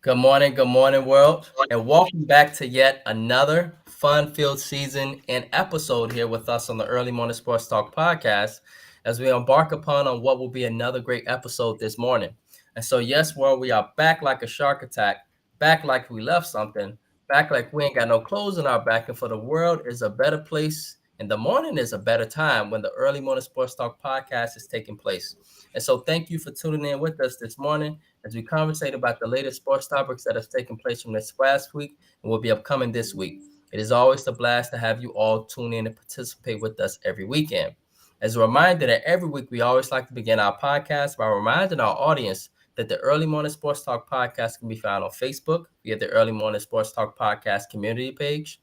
Good morning, world, and welcome back to yet another fun-filled season and episode here with us on the Early Morning Sports Talk podcast as we embark upon on what will be another great episode this morning. And so, yes, world, we are back like a shark attack, back like we left something, back like we ain't got no clothes in our back, and for the world is a better place, and the morning is a better time when the Early Morning Sports Talk podcast is taking place. And so, thank you for tuning in with us this morning as we conversate about the latest sports topics that have taken place from this past week and will be upcoming this week. It is always a blast to have you all tune in and participate with us every weekend. As a reminder that every week we always like to begin our podcast by reminding our audience that the Early Morning Sports Talk podcast can be found on Facebook via the Early Morning Sports Talk podcast community page,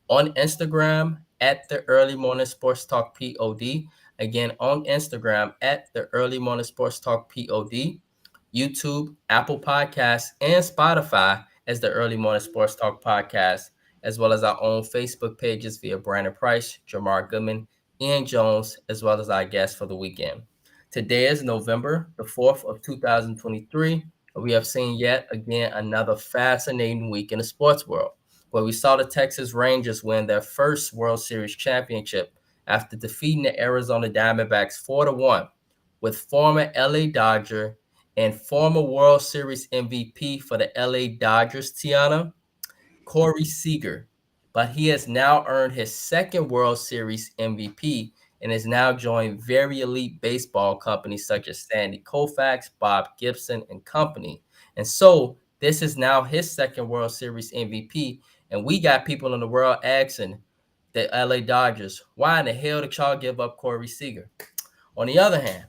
on Instagram at the Early Morning Sports Talk POD, again on Instagram at the Early Morning Sports Talk POD, YouTube, Apple Podcasts, and Spotify as the Early Morning Sports Talk podcast, as well as our own Facebook pages via Brandon Price, Jamar Goodman, Ian Jones, as well as our guests for the weekend. Today is November the 4th of 2023. We have seen yet again another fascinating week in the sports world, where we saw the Texas Rangers win their first World Series championship after defeating the Arizona Diamondbacks 4-1, with former LA Dodger and former World Series MVP for the LA Dodgers, Tiana, Corey Seager. But he has now earned his second World Series MVP and has now joined very elite baseball companies such as Sandy Koufax, Bob Gibson, and company. And so this is now his second World Series MVP. And we got people in the world asking the LA Dodgers, why in the hell did y'all give up Corey Seager? On the other hand,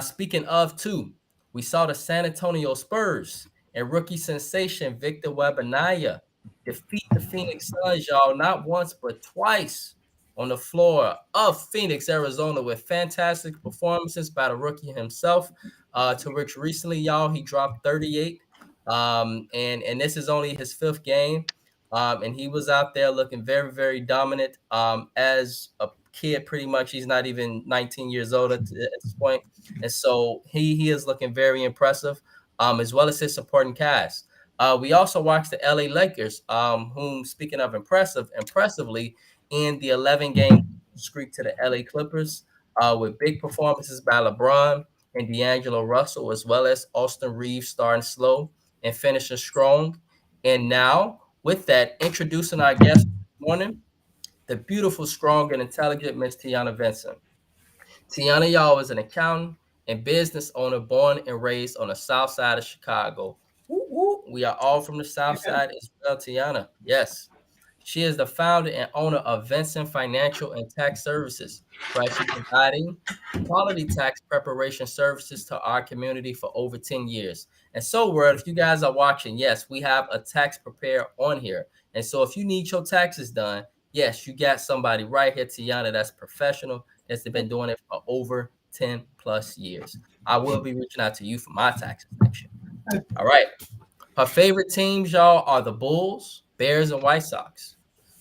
speaking of two, we saw the San Antonio Spurs and rookie sensation Victor Wembanyama defeat the Phoenix Suns, y'all, not once but twice on the floor of Phoenix, Arizona, with fantastic performances by the rookie himself. To which recently, y'all, he dropped 38, and this is only his fifth game. And he was out there looking very, very dominant. As a kid, pretty much, he's not even 19 years old at this point. And so he is looking very impressive, as well as his supporting cast. We also watched the LA Lakers, whom, speaking of impressively, in the 11 game streak to the LA Clippers, with big performances by LeBron and D'Angelo Russell, as well as Austin Reeves starting slow and finishing strong. And now, with that, introducing our guest this morning, the beautiful, strong, and intelligent Miss Tiana Vincent. Tiana Yao is an accountant and business owner born and raised on the south side of Chicago. Woo, woo. We are all from the south side as well, Tiana. Yes. She is the founder and owner of Vincent Financial and Tax Services, where she's providing quality tax preparation services to our community for over 10 years. And so, world, if you guys are watching, yes, we have a tax preparer on here. And so if you need your taxes done, yes, you got somebody right here, Tiana, that's professional, that's been doing it for over 10 plus years. I will be reaching out to you for my taxes next year. All right. Her favorite teams, y'all, are the Bulls, Bears, and White Sox.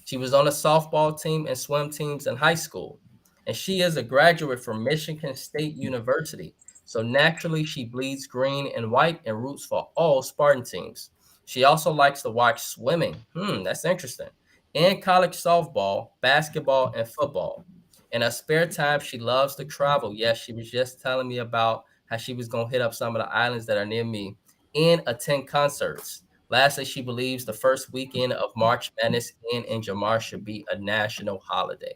She was on a softball team and swim teams in high school. And she is a graduate from Michigan State University. So naturally, she bleeds green and white and roots for all Spartan teams. She also likes to watch swimming. That's interesting. And college softball, basketball, and football. In her spare time, she loves to travel. Yes, she was just telling me about how she was going to hit up some of the islands that are near me and attend concerts. Lastly, she believes the first weekend of March Madness in Jamar should be a national holiday.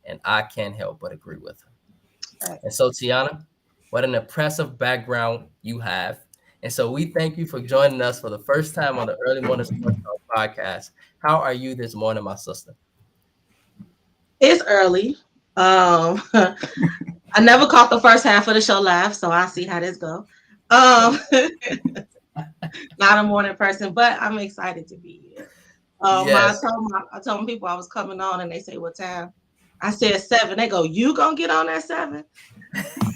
And I can't help but agree with her. Right. And so, Tiana, what an impressive background you have. And so we thank you for joining us for the first time on the Early Morning Sports Talk podcast. How are you this morning, my sister? It's early. I never caught the first half of the show live, so I'll see how this go. Um, not a morning person, but I'm excited to be here. Yes. I told people I was coming on, and they say what time. I said 7. They go, "You gonna get on at 7?"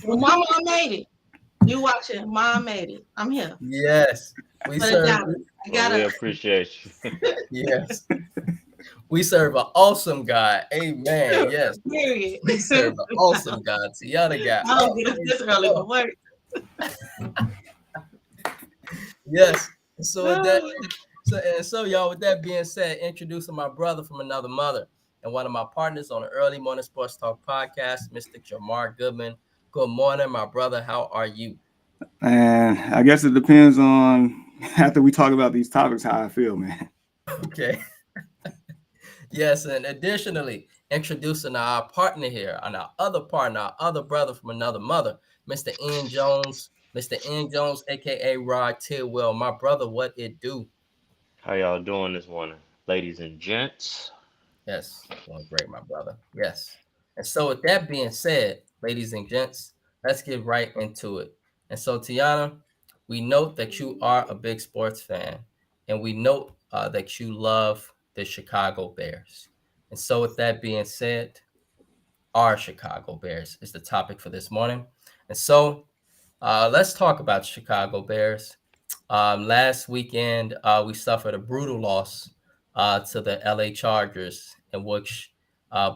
Well, Mama, I made it. You watching? Mom made it. I'm here. Yes. We Put it serve. down. I Well, we gotta. appreciate you. Yes. We serve an awesome God. Amen. Yes. Period. We serve an awesome God. Tiana got I up. don't get up this early for work. Yes. So with that, so y'all, with that being said, introducing my brother from another mother and one of my partners on the Early Morning Sports Talk podcast, Mr. Jamar Goodman. Good morning, my brother. How are you? And I guess it depends on after we talk about these topics how I feel, man. Okay. Yes, and additionally, introducing our partner here, and our other partner, our other brother from another mother, Mr. Ian Jones. Mr. Ian Jones, aka Rod Tidwell. My brother, what it do? How y'all doing this morning, ladies and gents? Yes, doing great, my brother. Yes. And so, with that being said, ladies and gents, let's get right into it. And so, Tiana, we note that you are a big sports fan, and we note that you love the Chicago Bears. And so, with that being said, our Chicago Bears is the topic for this morning. And so, let's talk about Chicago Bears. Last weekend, we suffered a brutal loss to the LA Chargers, in which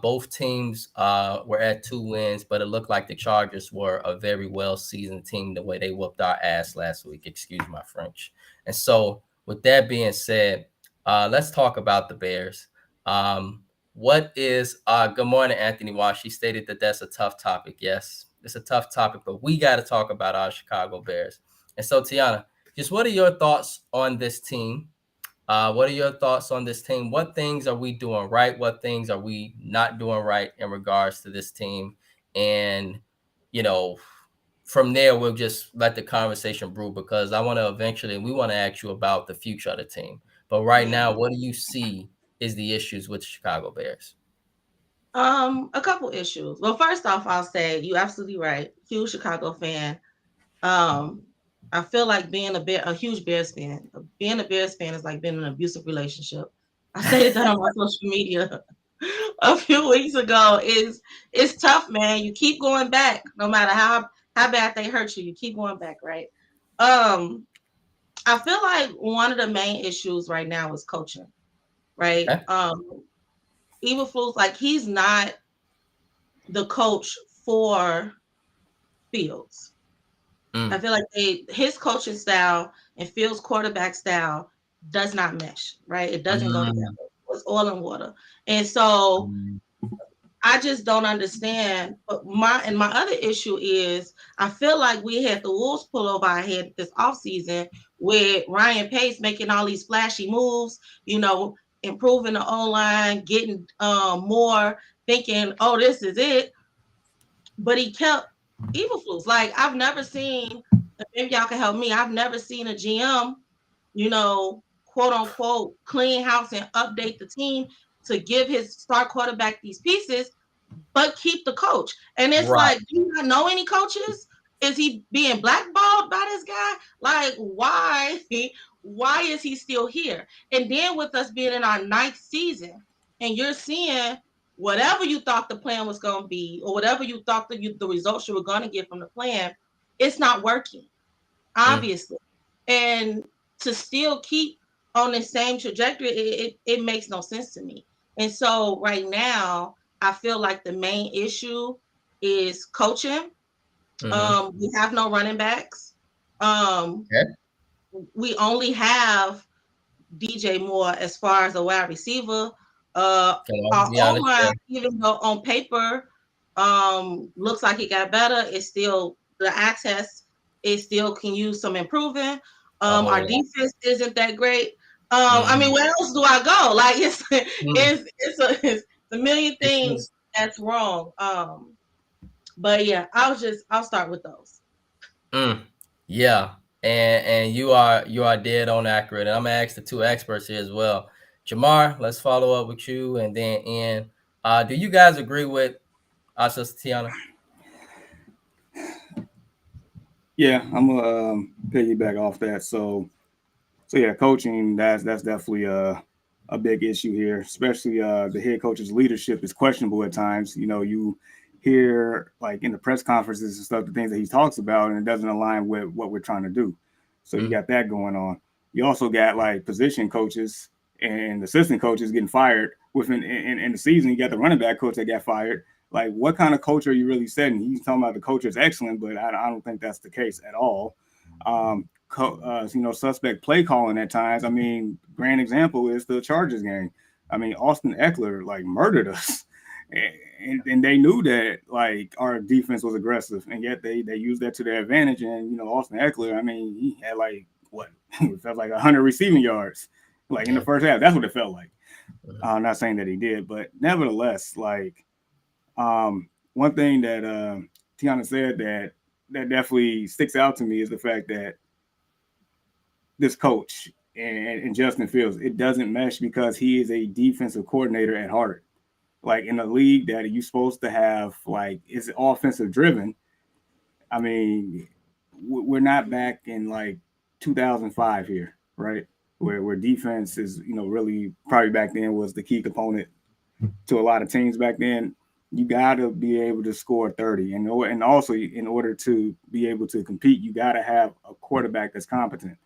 both teams were at 2 wins, but it looked like the Chargers were a very well seasoned team the way they whooped our ass last week. Excuse my French. And so, with that being said, let's talk about the Bears. What is good morning, Anthony Wash? He stated that that's a tough topic. Yes, it's a tough topic, but we got to talk about our Chicago Bears. And so, Tiana, just what are your thoughts on this team? What are your thoughts on this team? What things are we doing right? What things are we not doing right in regards to this team? And, you know, from there, we'll just let the conversation brew because I want to eventually, we want to ask you about the future of the team. But right now, what do you see is the issues with the Chicago Bears? A couple issues. Well, first off, I'll say you're absolutely right. Huge Chicago fan. I feel like being a huge Bears fan. Being a Bears fan is like being in an abusive relationship. I stated that on my social media a few weeks ago. It's tough, man. You keep going back, no matter how bad they hurt you. You keep going back, right? I feel like one of the main issues right now is coaching, right? Okay. Eberflus, like he's not the coach for Fields. I feel like his coaching style and Fields' quarterback style does not mesh, right? It doesn't go together. It's oil and water. And so I just don't understand. But my other issue is I feel like we had the wolves pull over our head this offseason with Ryan Pace making all these flashy moves, improving the O-line, getting more, thinking, oh, this is it. But he kept Eberflus. Like I've never seen, maybe y'all can help me. I've never seen a GM, quote unquote, clean house and update the team to give his star quarterback these pieces, but keep the coach. And it's Right. like, do you not know any coaches? Is he being blackballed by this guy? Like, why is he still here? And then with us being in our 9th season, and you're seeing whatever you thought the plan was going to be, or whatever you thought the results you were going to get from the plan, it's not working, obviously. And to still keep on the same trajectory, it makes no sense to me. And so right now, I feel like the main issue is coaching. We have no running backs. We only have DJ Moore as far as a wide receiver. Our O-line, even though on paper looks like it got better, it's still the eye test. It still can use some improving. Our defense isn't that great. I mean, where else do I go? Like it's a million things that's wrong. But yeah, I'll start with those. Yeah, and you are dead on accurate. And I'm gonna ask the two experts here as well. Jamar, let's follow up with you, and then Ian. Do you guys agree with our sister Tiana? Yeah, I'm gonna piggyback off that. So yeah, coaching that's definitely a big issue here, especially the head coach's leadership is questionable at times. You hear like in the press conferences and stuff the things that he talks about, and it doesn't align with what we're trying to do. So you got that going on. You also got like position coaches and assistant coaches getting fired within in the season. You got the running back coach that got fired. Like, what kind of culture are you really setting? He's talking about the culture is excellent, but I don't think that's the case at all. suspect play calling at times. I mean, grand example is the Chargers game. I mean, Austin Eckler like murdered us, and they knew that like our defense was aggressive, and yet they used that to their advantage. And Austin Eckler, I mean, he had like what it felt like 100 receiving yards, like in the first half. That's what it felt like. I'm not saying that he did, but nevertheless, like one thing that Tiana said that definitely sticks out to me is the fact that this coach and Justin Fields, it doesn't mesh because he is a defensive coordinator at heart. Like in a league that you're supposed to have, like, is offensive driven. I mean, we're not back in like 2005 here, right? Where defense is, really probably back then was the key component to a lot of teams back then. You got to be able to score 30. And also, in order to be able to compete, you got to have a quarterback that's competent.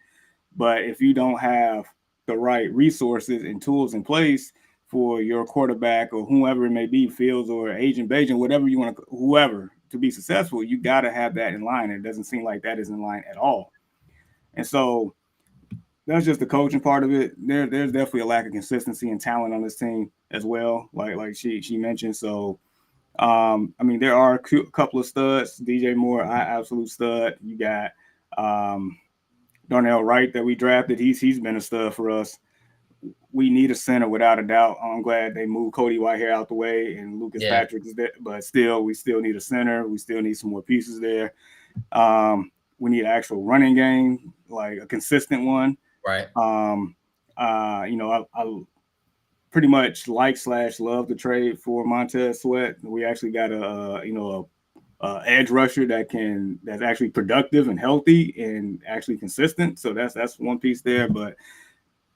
But if you don't have the right resources and tools in place for your quarterback or whoever it may be, Fields or Agent Bajan, whatever you want to, whoever, to be successful, you got to have that in line. It doesn't seem like that is in line at all. And so that's just the coaching part of it. There's definitely a lack of consistency and talent on this team as well, like she mentioned. So, I mean, there are a couple of studs. DJ Moore, absolute stud. You got Darnell Wright that we drafted. He's been a stud for us. We need a center without a doubt. I'm glad they moved Cody Whitehair out the way and Lucas Patrick is there, but we still need a center. We still need some more pieces there. We need an actual running game, like a consistent one. Right. I pretty much love the trade for Montez Sweat. We actually got a edge rusher that's actually productive and healthy and actually consistent. So that's one piece there. But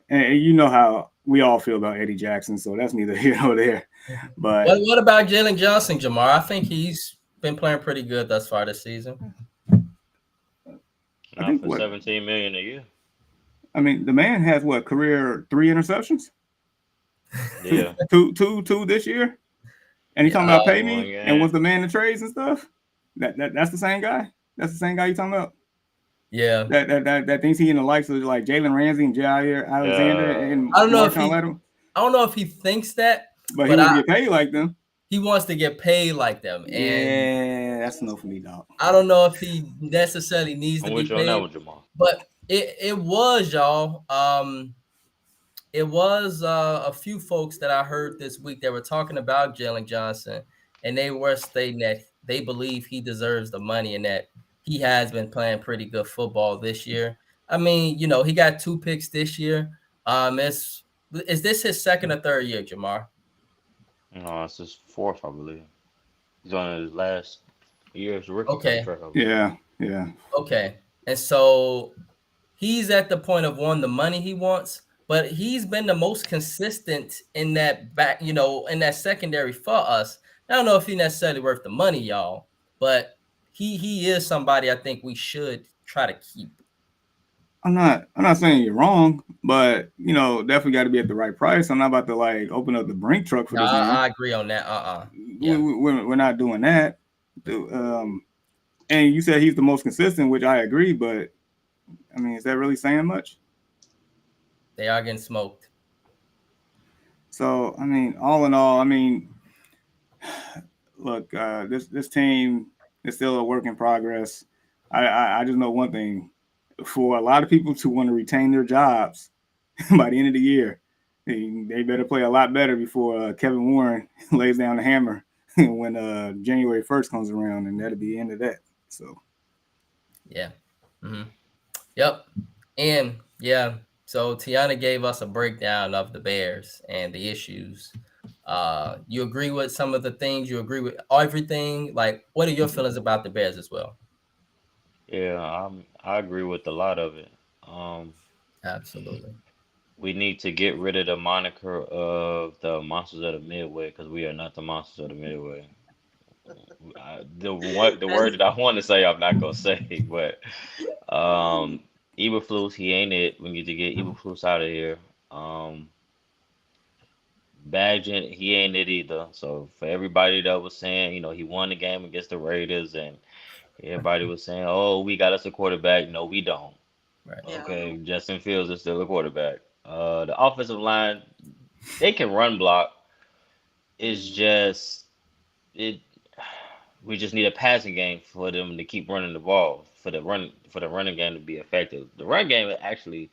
and you know how we all feel about Eddie Jackson, so that's neither here nor there. But what about Jalen Johnson, Jamar? I think he's been playing pretty good thus far this season. I think for $17 million a year. I mean, the man has career 3 interceptions. Yeah, two this year, and he's talking about pay me and was the man in trades and stuff. That's the same guy. That's the same guy you talking about. Yeah, that thinks he in the likes of like Jalen Ramsey and Jair Alexander and I don't know if he thinks that, but he wants to get paid like them. He wants to get paid like them, and yeah, that's no for me, dog. I don't know if he necessarily needs to be paid, but it was y'all. It was a few folks that I heard this week that were talking about Jalen Johnson, and they were stating that they believe he deserves the money and that he has been playing pretty good football this year. I mean, he got 2 picks this year. Is this his second or third year, Jamar? No, it's his 4th, I believe. He's on his last year as a rookie. Okay. Yeah. Okay. And so he's at the point of the money he wants, but he's been the most consistent in that back, in that secondary for us. I don't know if he's necessarily worth the money, y'all, but he is somebody I think we should try to keep. I'm not saying you're wrong, but definitely got to be at the right price. I'm not about to like open up the Brink truck for this. I agree on that. Yeah. We're not doing that. And you said he's the most consistent, which I agree, but I mean, is that really saying much? They are getting smoked. So I mean, all in all, I mean, look, this team is still a work in progress. I just know one thing. For a lot of people to want to retain their jobs by the end of the year, they better play a lot better before Kevin Warren lays down the hammer when January 1st comes around, and that'll be the end of that. So, yeah. Mm-hmm. Yep. And, yeah, so Tiana gave us a breakdown of the Bears and the issues. You agree with some of the things? You agree with everything? Like, what are your feelings about the Bears as well? Yeah, I agree with a lot of it. Absolutely. We need to get rid of the moniker of the Monsters of the Midway because we are not the Monsters of the Midway. The word that I want to say, I'm not gonna say, but Eberflus, he ain't it. We need to get Eberflus out of here. Bagent, he ain't it either. So for everybody that was saying, he won the game against the Raiders and everybody was saying, oh, we got us a quarterback. No, we don't. Right. Yeah. Okay, Justin Fields is still a quarterback. The offensive line, they can run block. It's just it. We just need a passing game for them to keep running the ball for the running game to be effective. The run game actually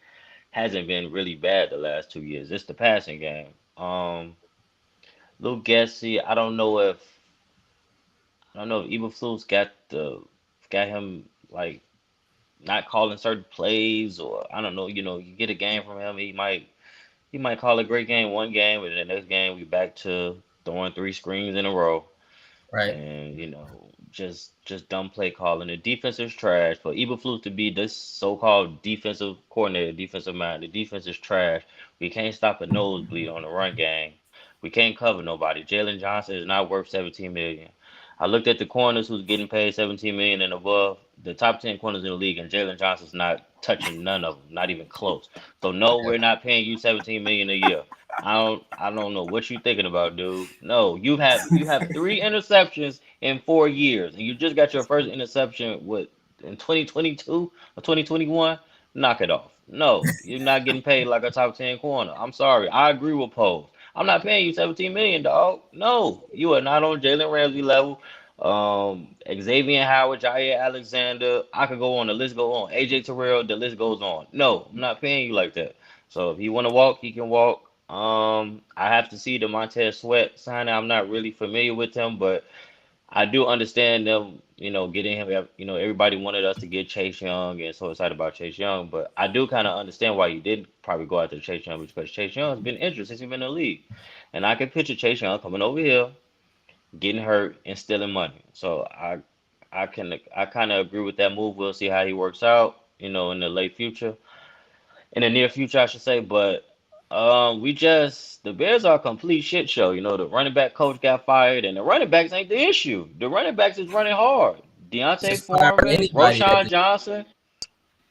hasn't been really bad the last 2 years. It's the passing game. Luke Gessie, I don't know if Eberflus got him like not calling certain plays, or I don't know. You get a game from him, he might call a great game one game, and the next game we back to throwing 3 screens in a row, Right. and just dumb play calling. The defense is trash. For Eberflus to be this so-called defensive coordinator, defensive mind, the defense is trash. We can't stop a nosebleed on the run game. We can't cover nobody. Jalen Johnson is not worth 17 million. I looked at the corners who's getting paid 17 million and above. The top 10 corners in the league, and Jalen Johnson's not touching none of them, not even close. So no, we're not paying you 17 million a year. I don't know what you're thinking about, dude. No, you have 3 interceptions in 4 years, and you just got your first interception in 2022 or 2021. Knock it off. No, you're not getting paid like a top 10 corner. I'm sorry. I agree with Pose. I'm not paying you 17 million, dog. No, you are not on Jalen Ramsey level. Xavier Howard, Jair Alexander. I could go on. The list go on. AJ Terrell. The list goes on. No, I'm not paying you like that. So if he want to walk, he can walk. I have to see the Montez Sweat signing. I'm not really familiar with him, but I do understand them, getting him. Everybody wanted us to get Chase Young and so excited about Chase Young, but I do kind of understand why you didn't probably go after Chase Young, because Chase Young has been injured since he's been in the league. And I can picture Chase Young coming over here, getting hurt and stealing money. So I kind of agree with that move. We'll see how he works out, in the near future, I should say. But the Bears are a complete shit show. The running back coach got fired, and the running backs ain't the issue. The running backs is running hard. Deontay Just fire Foreman, anybody that Roshan Johnson,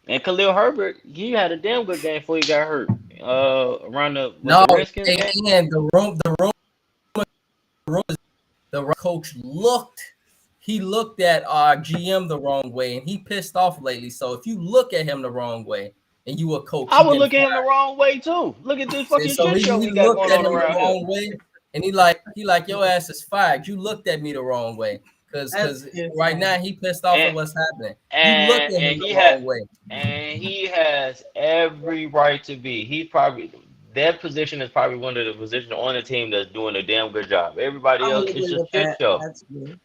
and Khalil Herbert. He had a damn good game before he got hurt. Around the No, Redskins game. and the coach looked at our GM the wrong way, and he pissed off lately. So if you look at him the wrong way and you a coach, I would look at him the wrong way too. Look at this fucking so shit show he we got looked going at on him the around wrong here. way, and he like your ass is fired. You looked at me the wrong way, because right now he pissed off at what's happening. You looked at him the wrong way, and he has every right to be. That position is probably one of the positions on the team that's doing a damn good job. Everybody I else would is agree just with shit that. show. That's good.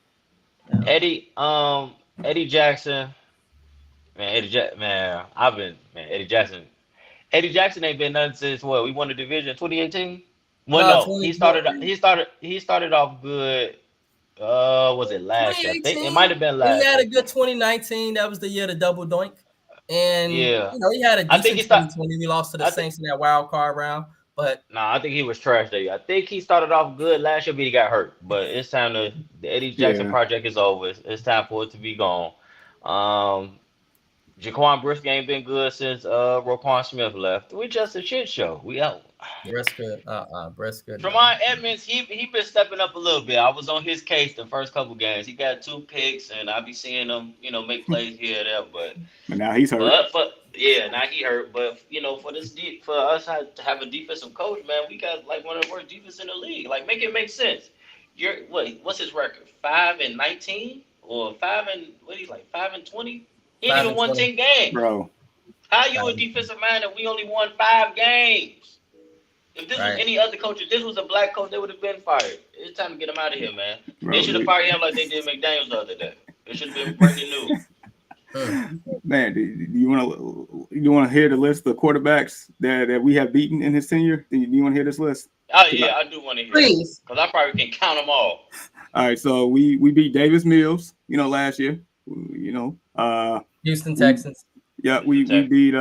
Eddie Jackson, man, Eddie Jackson. Eddie Jackson ain't been nothing since we won the division in 2018. Well, no, he started off good. Was it last year? I think it might have been last He had year. a good 2019. That was the year the double doink. And Yeah. he had a I think decent 2020. We lost to the Saints in that wild card round. But I think he was trash that year. I think he started off good last year, but he got hurt. But it's time the Eddie Jackson project is over. It's time for it to be gone. Jaquan Brisker ain't been good since Roquan Smith left. We just a shit show. We out. Brisker. Tremont Edmonds, he been stepping up a little bit. I was on his case the first couple games. He got 2 picks, and I be seeing him, make plays here and there. But now he's hurt. Now he hurt. But for us to have a defensive coach, man, we got like one of the worst defense in the league. Like, make it make sense. What's his record? 5-19 or 5-20? He ain't even won 10 games, bro. How you a defensive mind and we only won 5 games? If this was any other coach, if this was a black coach, they would have been fired. It's time to get him out of here, man. They should have fired him like they did McDaniels the other day. It should have been breaking news. Man, do you want to hear the list of quarterbacks that we have beaten in his tenure? Do you want to hear this list? Oh yeah, I do want to hear. Please, because I probably can count them all. All right, so we beat Davis Mills, last year. Houston Texans. We beat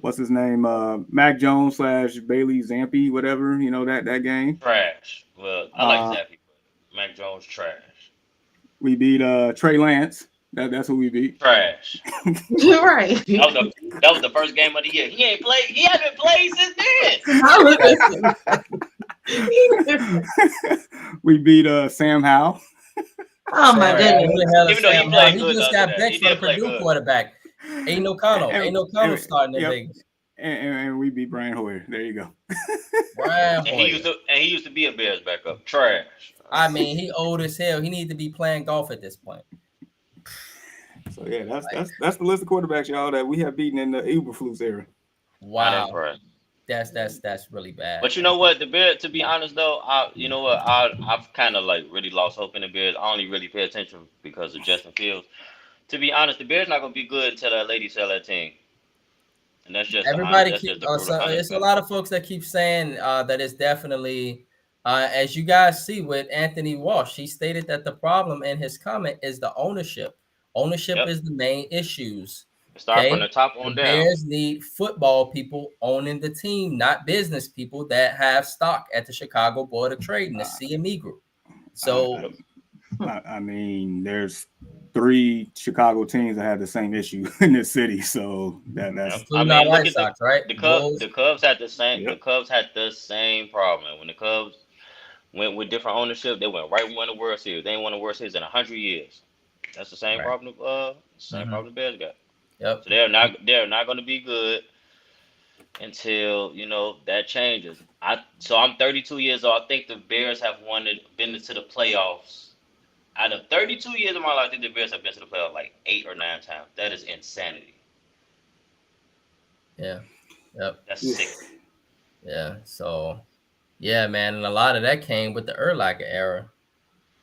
what's his name? Mac Jones / Bailey Zampi, whatever, that game. Trash. Well, I like Zampi, but Mac Jones trash. We beat Trey Lance. That's who we beat. Trash. You're right. That was the first game of the year. He ain't played. He hasn't played since then. We beat Sam Howell. Oh my goodness! Even though he played good, he just got benched for the Purdue quarterback. Ain't no Connell starting in Vegas. And we beat Brian Hoyer. There you go. Brian And Hoyer. he used to be a Bears backup. Trash. I mean, he old as hell. He need to be playing golf at this point. So yeah, that's the list of quarterbacks, y'all, that we have beaten in the Eberflus era. Wow, that's really bad. But you know what, the Bears. To be honest though, I've kind of like really lost hope in the Bears. I only really pay attention because of Justin Fields. To be honest, the Bears not gonna be good until that lady sell that team. And that's just everybody. It's a lot of folks that keep saying that it's definitely, as you guys see with Anthony Walsh, he stated that the problem in his comment is the ownership. Ownership is the main issues. Start from the top on down. Bears need football people owning the team, not business people that have stock at the Chicago Board of Trade and the CME Group. So, I mean, there's 3 Chicago teams that have the same issue in this city. So that's. I mean, White Sox, right? The Cubs had the same. Yep. The Cubs had the same problem. When the Cubs went with different ownership, they went right won the World Series. They ain't won the World Series in 100 years. That's the same problem. Problem the Bears got. Yep. So they're not going to be good until that changes. I'm 32 years old. I think the Bears have been to the playoffs. Out of 32 years of my life, I think the Bears have been to the playoffs like 8 or 9 times. That is insanity. Yeah. Yep. That's sick. Yeah. So, yeah, man, and a lot of that came with the Urlacher era.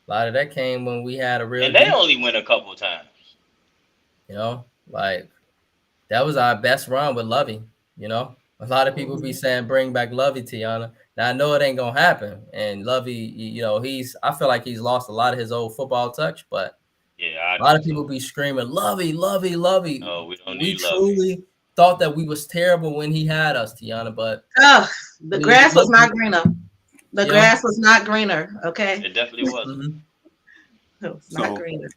A lot of that came when we had a real. And they only win a couple times. Like that was our best run with Lovey. A lot of people be saying bring back Lovey, Tiana. Now I know it ain't gonna happen. And Lovey, I feel like he's lost a lot of his old football touch, but yeah, a lot of people be screaming, Lovey, Lovey, Lovey. No, we don't we need truly thought that we was terrible when he had us, Tiana, but the grass was not greener. The grass was not greener, okay? It definitely was. Mm-hmm. It was not greener.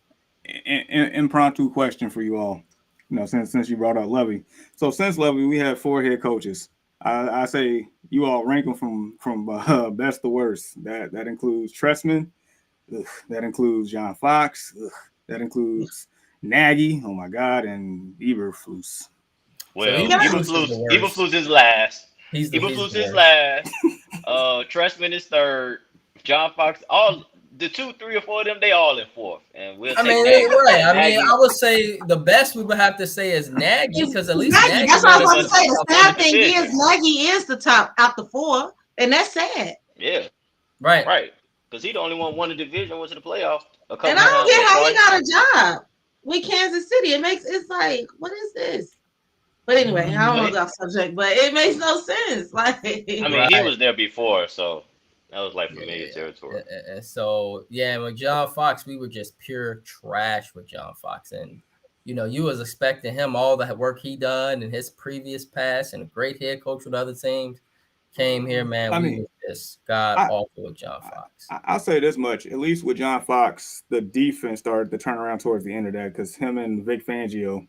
Impromptu question for you all. Since you brought up Lovey. So since Lovey, we have 4 head coaches. I say you all rank them from best to worst. That includes Trestman. That includes John Fox. That includes Nagy. Oh my God, and Eberflus. Well, Eberflus is last. Eberflus is last. Trestman is third. John Fox, all the 2, 3, or 4 of them, they all in 4th. And we'll take that. I would say the best we would have to say is Nagy, because at least Nagy. That's what I was going to say. The sad thing is Nagy is the top out the 4, and that's sad. Yeah. Right. Because he the only one won the division, went to the playoffs. And I don't get how he got a job with Kansas City. It's like, what is this? But anyway, I don't want to go off subject, but it makes no sense. He was there before, so that was like familiar territory. So with John Fox, we were just pure trash with John Fox, and you was expecting him, all the work he done in his previous past, and a great head coach with other teams. Came here, man. We was just god awful with John Fox. I'll say this much: at least with John Fox, the defense started to turn around towards the end of that, because him and Vic Fangio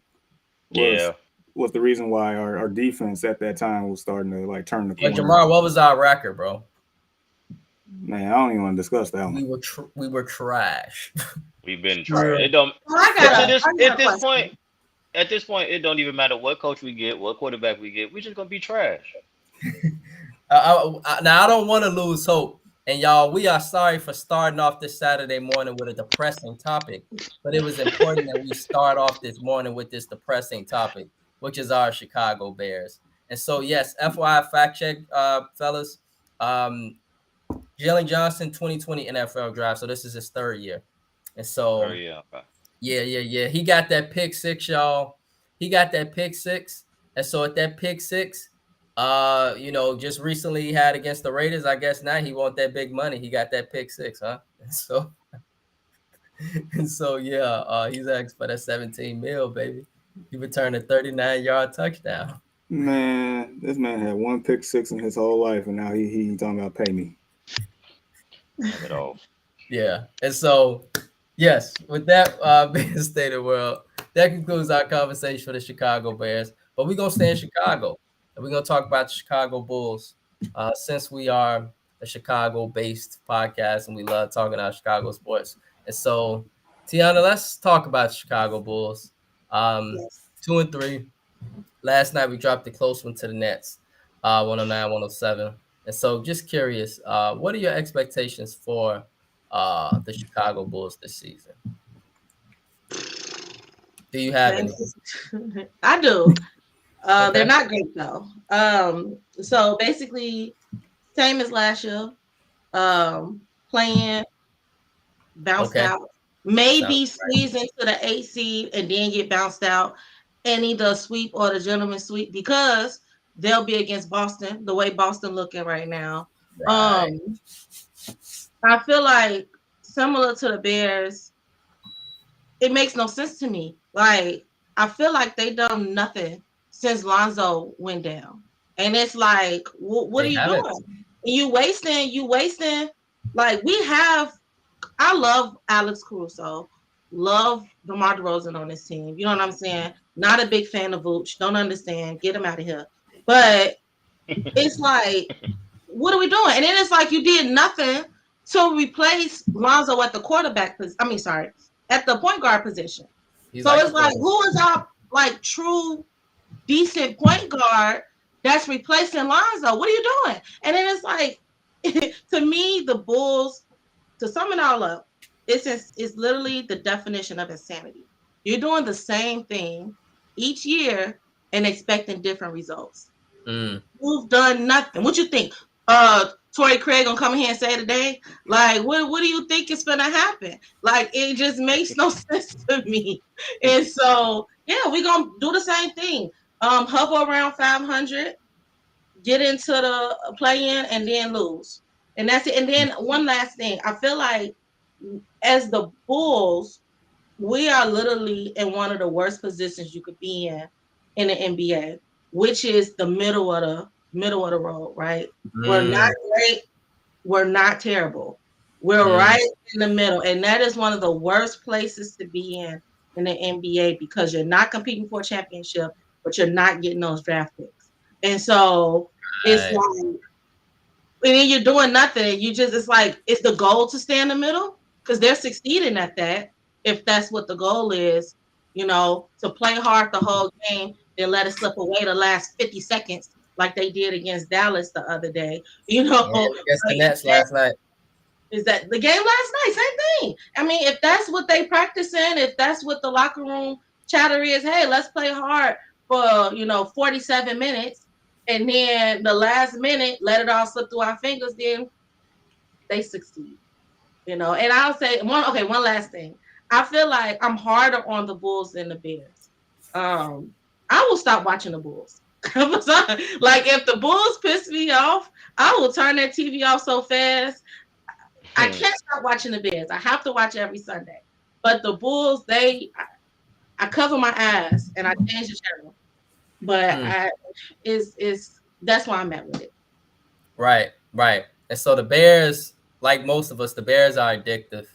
was the reason why our defense at that time was starting to turn the corner. But Jamar, what was our record, bro? Man, I don't even want to discuss that one. We were trash. We've been trash. It don't. At this point, it don't even matter what coach we get, what quarterback we get. We're just gonna be trash. Now I don't want to lose hope, and y'all, we are sorry for starting off this Saturday morning with a depressing topic, but it was important that we start off this morning with this depressing topic, which is our Chicago Bears. And so, yes, FYI fact check, fellas. Jalen Johnson, 2020 NFL draft. So this is his 3rd year. And so, yeah. He got that pick 6, y'all. He got that pick 6. And so at that pick 6, just recently he had against the Raiders. I guess now he want that big money. He got that pick 6, huh? And so he's asked for that 17 mil, baby. He returned a 39-yard touchdown. Man, this man had 1 pick 6 in his whole life, and now he talking about pay me. At all. Yeah. And so, yes, with that being stated, that concludes our conversation for the Chicago Bears. But we're going to stay in Chicago, and we're going to talk about the Chicago Bulls, since we are a Chicago-based podcast, and we love talking about Chicago sports. And so, Tiana, let's talk about the Chicago Bulls. 2-3. Last night we dropped a close one to the Nets, 109-107. And so, just curious, what are your expectations for the Chicago Bulls this season? Do you have any? I do. Okay. They're not great though. So basically, same as last year. Playing, bounced out, maybe squeeze into the 8 seed and then get bounced out, and either sweep or the gentleman sweep because they'll be against Boston. The way Boston looking right now, Right. I feel like similar to the Bears. It makes no sense to me. Like I feel like they done nothing since Lonzo went down, and it's like, what are you doing? You wasting. Like we have. I love Alex Caruso, love DeMar DeRozan on this team. You know what I'm saying? Not a big fan of Vooch. Don't understand. Get him out of here. But it's like, what are we doing? And then it's like you did nothing to replace Lonzo at the quarterback. At the point guard position. It's like, who is our like true decent point guard that's replacing Lonzo? What are you doing? And then it's like, to me, the Bulls, to sum it all up, it's literally the definition of insanity. You're doing the same thing each year and expecting different results. You've done nothing. What you think? Torrey Craig gonna come in here and say today? Like, what do you think is gonna happen? Like, it just makes no sense to me. And so, yeah, we're gonna do the same thing. Hover around 500, get into the play-in, and then lose. And that's it. And then one last thing, I feel like as the Bulls, we are literally in one of the worst positions you could be in the NBA, which is the middle of the road, right? We're not great. We're not terrible. We're right in the middle. And that is one of the worst places to be in the NBA because you're not competing for a championship, but you're not getting those draft picks. And so it's like, and then you're doing nothing. It's like, it's the goal to stay in the middle because they're succeeding at that. If that's what the goal is, to play hard the whole game, then let it slip away the last 50 seconds like they did against Dallas the other day. Against the Nets last night. Is that the game last night? Same thing. I mean, if that's what they practicing, if that's what the locker room chatter is, hey, let's play hard for 47 minutes, and then the last minute let it all slip through our fingers, then they succeed. And I'll say one last thing. I feel like I'm harder on the Bulls than the Bears. I will stop watching the Bulls. Like if the Bulls piss me off, I will turn that TV off so fast. I can't stop watching the Bears. I have to watch every Sunday. But the Bulls, I cover my eyes and I change the channel. But that's why I'm at with it. Right. And so the Bears, like most of us, the Bears are addictive.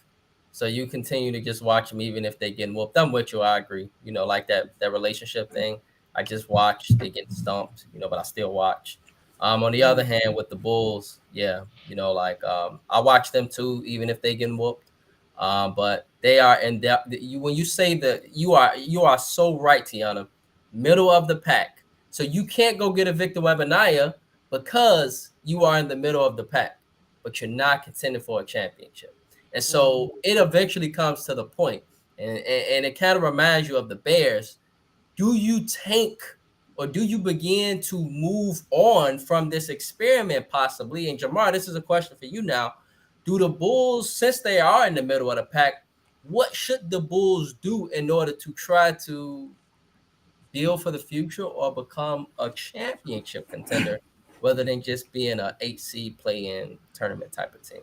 So you continue to just watch them even if they get whooped. I'm with you. I agree. Like that relationship thing. I just watch. They get stumped, but I still watch. On the other hand, with the Bulls, yeah, I watch them too, even if they get whooped. But they are in depth. When you say that, you are so right, Tiana. Middle of the pack. So you can't go get a Victor Wembanyama because you are in the middle of the pack, but you're not contending for a championship. And so it eventually comes to the point, and it kind of reminds you of the Bears. Do you tank or do you begin to move on from this experiment possibly? And Jamar, this is a question for you now. Do the Bulls, since they are in the middle of the pack, what should the Bulls do in order to try to build for the future or become a championship contender rather than just being an 8 seed play-in tournament type of team?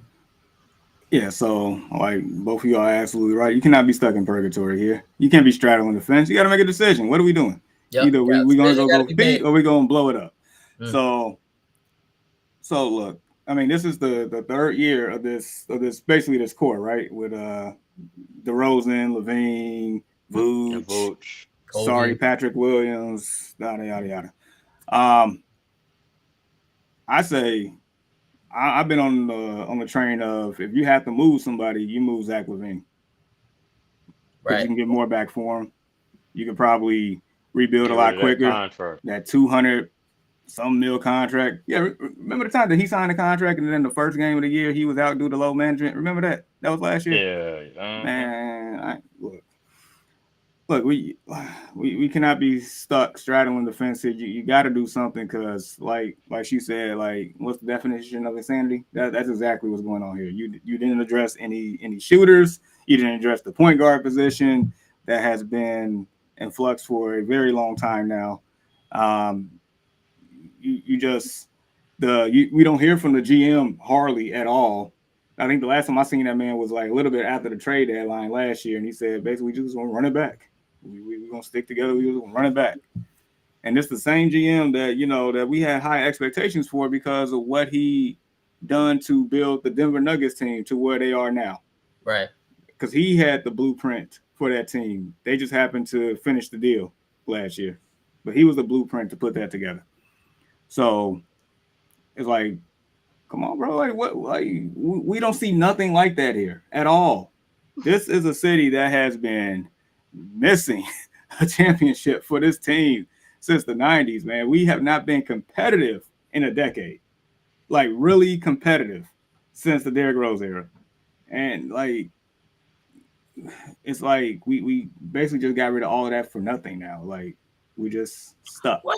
Yeah, so like both of y'all are absolutely right. You cannot be stuck in purgatory here. You can't be straddling the fence. You got to make a decision. What are we doing? Either we're going to go compete or we're going to blow it up. So look, I mean, this is the third year of this basically this core, right? With DeRozan, LaVine, Vooch, sorry, Patrick Williams, yada yada yada. I say I've been on the train of if you have to move somebody, you move Zach LaVine. Right. You can get more back for him. You could probably rebuild a lot quicker. Contract. That 200 some mil contract. Yeah, remember the time that he signed a contract and then the first game of the year he was out due to low management? Remember that? That was last year. Yeah. Man, look, we cannot be stuck straddling the fence here. You got to do something because, like she said, like what's the definition of insanity? That's exactly what's going on here. You didn't address any shooters. You didn't address the point guard position that has been in flux for a very long time now. We don't hear from the GM hardly at all. I think the last time I seen that man was like a little bit after the trade deadline last year, and he said basically we just want to run it back. We're gonna stick together. We just want to run it back. And it's the same GM that we had high expectations for because of what he done to build the Denver Nuggets team to where they are now. Right. Because he had the blueprint for that team. They just happened to finish the deal last year, but he was the blueprint to put that together. So it's like, come on, bro. Like what? Like we don't see nothing like that here at all. This is a city that has been missing a championship for this team since the 90s, man. We have not been competitive in a decade. Like really competitive since the Derrick Rose era. And like it's like we basically just got rid of all of that for nothing now. Like we just stuck. Well,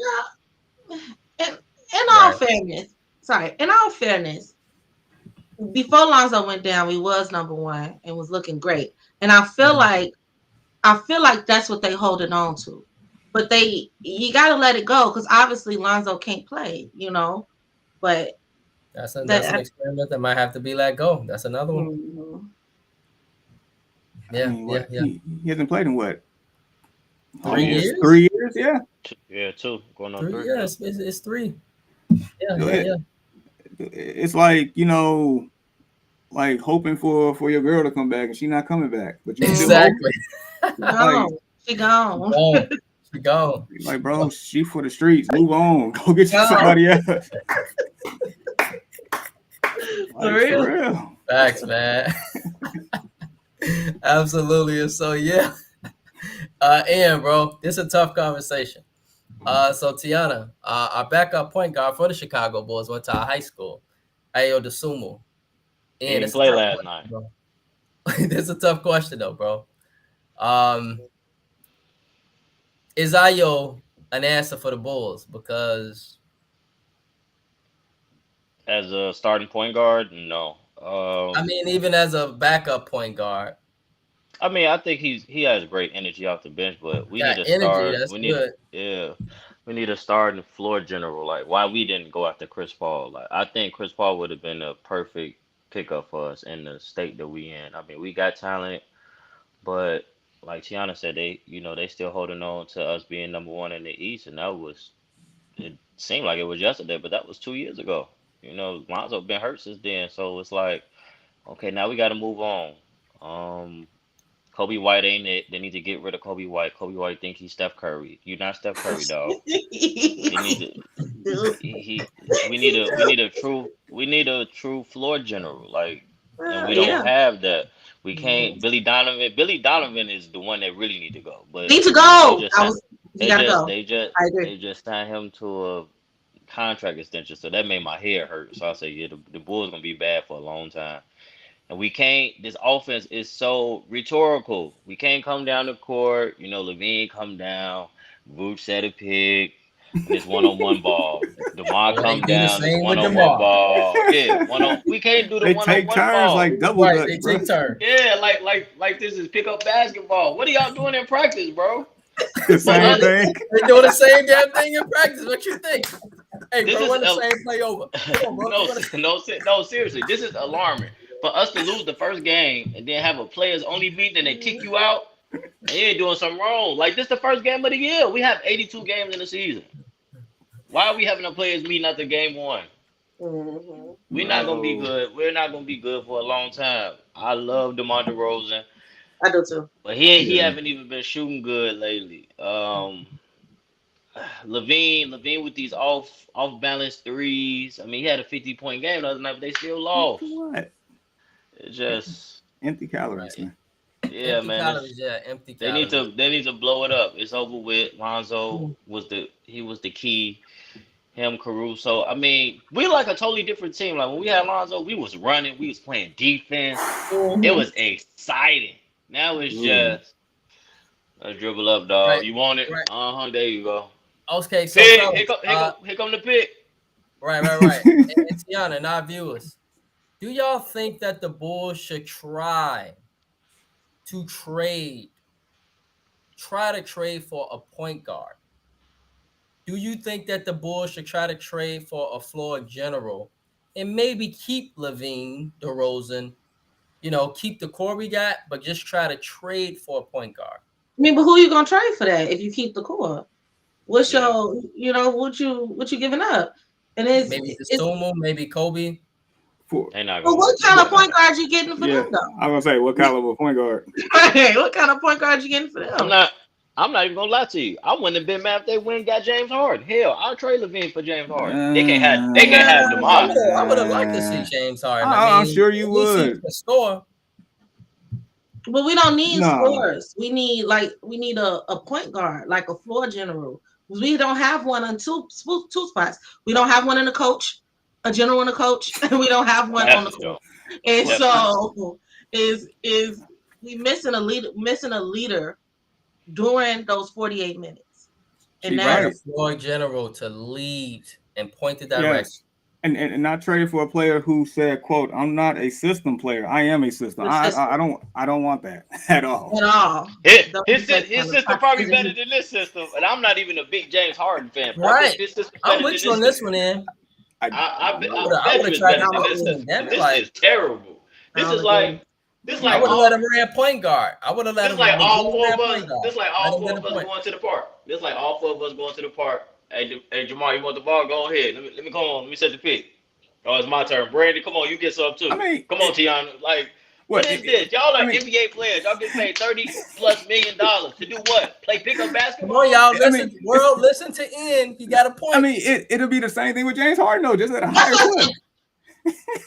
in all fairness, before Lonzo went down, we was number one and was looking great. And I feel like that's what they holding on to. But you got to let it go because obviously Lonzo can't play, But that's an experiment that might have to be let go. That's another one. Mm-hmm. Yeah, yeah. He hasn't played in what? 3 years? 3 years, yeah. Yeah, 2 going on 3. Yeah, it's 3. Yeah. It's like like hoping for your girl to come back and she's not coming back, but you exactly. She gone. She gone. Like, bro, she for the streets. Move on. Go get you somebody else. For real. Facts, man. Absolutely. And so yeah. And bro, this is a tough conversation. So Tiana, our backup point guard for the Chicago Bulls went to our high school, Ayo Dosunmu. He didn't play last night. This is a tough question though, bro. Is Ayo an answer for the Bulls? Because as a starting point guard, no. I mean, even as a backup point guard. I mean, I think he has great energy off the bench, but we need to start. We need to start in the floor general. Like, why we didn't go after Chris Paul? Like, I think Chris Paul would have been a perfect pickup for us in the state that we in. I mean, we got talent, but like Tiana said, they still holding on to us being number one in the East, and it seemed like it was yesterday, but that was 2 years ago. Lonzo been hurt since then, so it's like, okay, now we got to move on. Kobe White ain't it. They need to get rid of Kobe White. Kobe White think he's Steph Curry. You're not Steph Curry, dog. We need a true floor general. Like, and we don't have that. We can't. Billy Donovan is the one that really need to go. But need to go. They just signed him to a contract extension, so that made my head hurt. So I say, yeah, the Bulls gonna be bad for a long time. And we can't. This offense is so rhetorical. We can't come down the court. Levine come down. Vooch set a pick. This one-on-one ball. DeMar come down. This one-on-one ball. Yeah, we can't do the one-on-one ball. They take turns like double. Right, they take turns. Yeah, like this is pick up basketball. What are y'all doing in practice, bro? The same thing. They're doing the same damn thing in practice. What you think? Hey, bro, run the same play over. Come on, bro. No, seriously, this is alarming. For us to lose the first game and then have a players only beat, then they kick you out, and you ain't doing something wrong. Like, this is the first game of the year. We have 82 games in the season. Why are we having the players meeting after game one? Mm-hmm. We're not gonna be good. We're not gonna be good for a long time. I love DeMar DeRozan. I do too. But he haven't even been shooting good lately. Levine with these off balance threes. I mean, he had a 50-point game the other night, but they still lost. What? It just empty calories, man. Yeah, Empty man. calories, yeah, empty They need calories. to blow it up. It's over with. Lonzo was the key. Him, Caruso. I mean, we like a totally different team. Like when we had Lonzo, we was running, we was playing defense. It was exciting. Now it's just dribble up, dog. Right, You want it? right. There you go. Okay, so Pick. fellas, Here come the pick. right. And Tiana and our viewers, do y'all think that the Bulls should try to trade for a point guard? Do you think that the Bulls should try to trade for a floor general and maybe keep Levine, DeRozan, keep the core we got, but just try to trade for a point guard? I mean, but who are you gonna trade for that if you keep the core? What's your, what you giving up? And maybe Sumo, maybe Kobe. What kind of point guard you getting for them though? I was gonna say, what caliber point guard? Right, what kind of point guard you getting for them? I'm not even gonna lie to you. I wouldn't have been mad if they went and got James Harden. Hell, I'll trade Levine for James Harden. They can't have DeMar. I would have liked to see James Harden. I'm sure you would. Score. But we don't need scorers. We need a point guard, like a floor general. We don't have one on two spots. We don't have one in the coach, a general and a coach, and we don't have one on the court. And so is we missing a leader during those 48 minutes. And now a floor general to lead and point the direction. Yes. And not trade for a player who said, "quote I'm not a system player. I am a system." I don't want that at all. At all. His system probably better than this system, and I'm not even a big James Harden fan. Right. I'm with you on this one, man. I would have tried this is terrible. This is like I would have let him run point guard. I would have let him. This like all four of us. This like all four of us going to the park. This like all four of us going to the park. Hey, Jamal, you want the ball? Go ahead. Let me come on. Let me set the pick. Oh, it's my turn. Brandon, come on. You get some too. I mean, come on, Tiana. Like, what is this? Y'all are NBA players. Y'all get paid $30+ million to do what? Play pickup basketball? Come on, y'all. Listen to Ian. He got a point. I mean, it'll be the same thing with James Harden, though, just at a higher clip.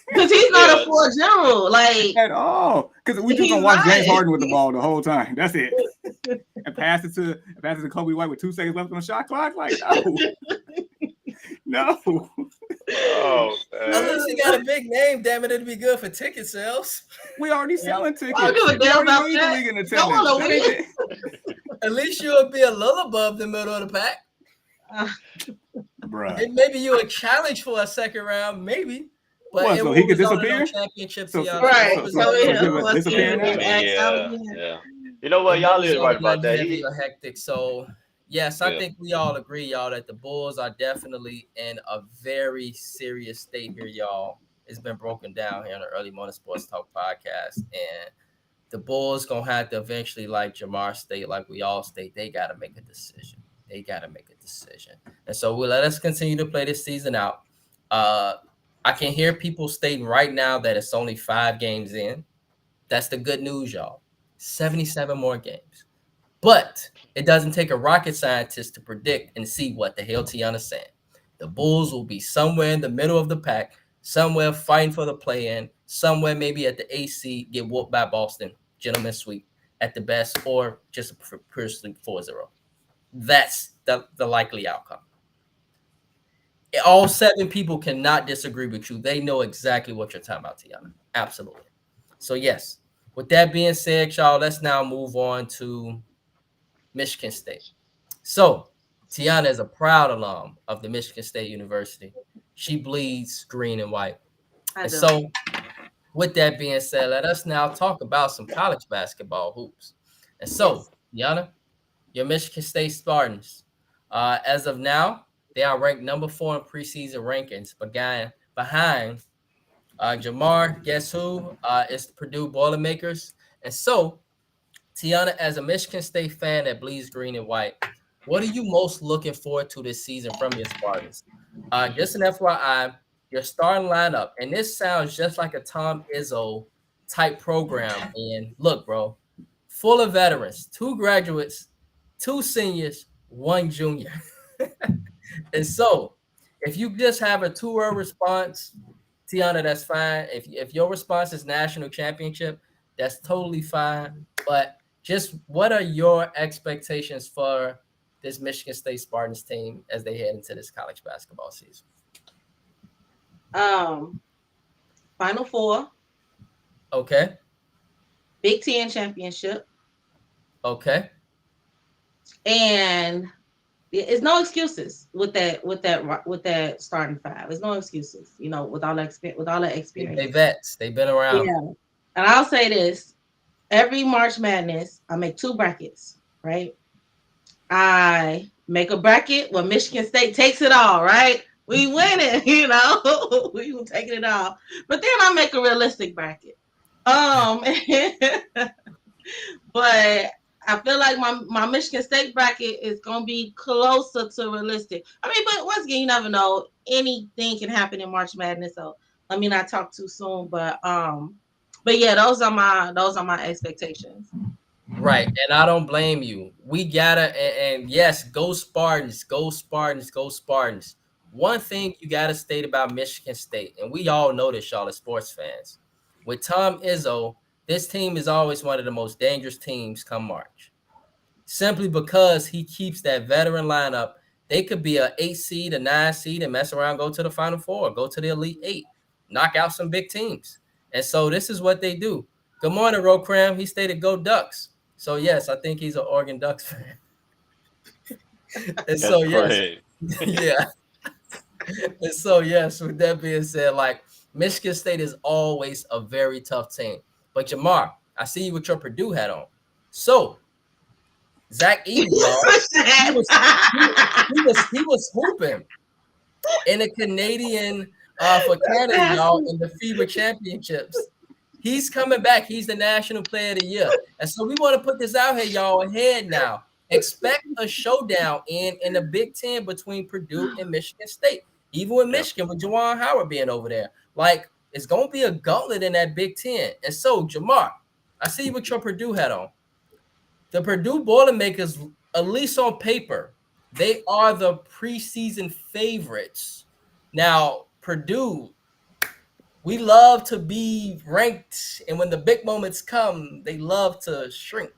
Because he's not a floor general, like at all. Because we just gonna watch James Harden with the ball the whole time. That's it. And pass it to Kobe White with 2 seconds left on the shot clock. Like no. Oh, man. Unless he got a big name, damn it, it'd be good for ticket sales. We already selling tickets. I don't give a damn about that. At least you'll be a little above the middle of the pack. Bruh. And maybe you would challenge for a second round, maybe. But what, so he could disappear? Right. Disappear now? Yeah. You know what? Y'all is right about that. He's hectic. So, yes, I think we all agree, y'all, that the Bulls are definitely in a very serious state here, y'all. It's been broken down here on the Early Morning Sports Talk podcast. And the Bulls going to have to eventually, like Jamar state, like we all state, they got to make a decision. And so we'll let us continue to play this season out. I can hear people stating right now that it's only 5 games in. That's the good news, y'all. 77 more games. But it doesn't take a rocket scientist to predict and see what the hell Tiana's saying. The Bulls will be somewhere in the middle of the pack, somewhere fighting for the play-in, somewhere maybe at the AC, get whooped by Boston, gentleman's sweep at the best, or just a pure sweep 4-0. That's the likely outcome. All 7 people cannot disagree with you. They know exactly what you're talking about, Tiana. Absolutely. So, yes, with that being said, y'all, let's now move on to Michigan State. So, Tiana is a proud alum of the Michigan State University. She bleeds green and white. And so, with that being said, let us now talk about some college basketball hoops. And so, Tiana, your Michigan State Spartans, as of now, they are ranked number 4 in preseason rankings, behind Jamar. Guess who? It's the Purdue Boilermakers. And so, Tiana, as a Michigan State fan that bleeds green and white, what are you most looking forward to this season from your Spartans? Just an FYI, your starting lineup, and this sounds just like a Tom Izzo type program. And look, bro, full of veterans, 2 graduates, 2 seniors, 1 junior. And so, if you just have a 2-word response, Tiana, that's fine. If your response is national championship, That's totally fine. But just what are your expectations for this Michigan State Spartans team as they head into this college basketball season? Final Four. Okay. Big Ten championship. Okay. And it's no excuses with that starting five. There's no excuses, with all that experience. They vets. They've been around. Yeah. And I'll say this: every March Madness, I make 2 brackets. Right? I make a bracket where Michigan State takes it all. Right? We win it. We were taking it all. But then I make a realistic bracket. But I feel like my Michigan State bracket is gonna be closer to realistic. I mean, but once again, you never know. Anything can happen in March Madness. So let me not talk too soon. But yeah, those are my expectations. Right, and I don't blame you. We gotta and yes, go Spartans, go Spartans, go Spartans. One thing you gotta state about Michigan State, and we all know this, y'all, as sports fans. With Tom Izzo, this team is always one of the most dangerous teams come March. Simply because he keeps that veteran lineup. They could be an 8 seed, a 9 seed, and mess around, go to the Final Four, go to the Elite 8, knock out some big teams. And so this is what they do. Good morning, Rokram. He stated go Ducks. So yes, I think he's an Oregon Ducks fan. And That's so yes, great. yeah. And so yes, with that being said, like Michigan State is always a very tough team. But Jamar, I see you with your Purdue hat on. So Zach Edey, y'all, he was hooping in a Canadian for Canada, y'all, in the FIBA championships. He's coming back. He's the National Player of the Year. And so we want to put this out here, y'all, ahead now. Expect a showdown in the Big Ten between Purdue and Michigan State. Even with Michigan, with Juwan Howard being over there. Like, it's going to be a gauntlet in that Big Ten. And so, Jamar, I see you with your Purdue hat on. The Purdue Boilermakers, at least on paper, they are the preseason favorites. Now, Purdue, we love to be ranked, and when the big moments come, they love to shrink,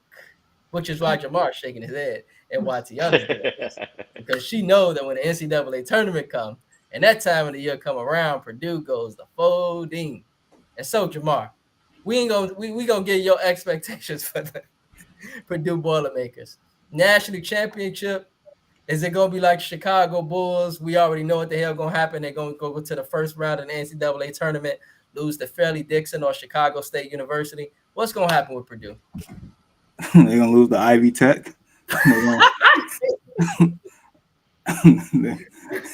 which is why Jamar's shaking his head and why Tiana's doing this. Because she knows that when the NCAA tournament comes, and that time of the year come around, Purdue goes the folding. And so, Jamar, we gonna get your expectations for the Purdue Boilermakers. National championship, is it going to be like Chicago Bulls? We already know what the hell going to happen. They're going to go to the first round of the NCAA tournament, lose to Fairleigh Dixon or Chicago State University. What's going to happen with Purdue? They're going to lose to Ivy Tech. They're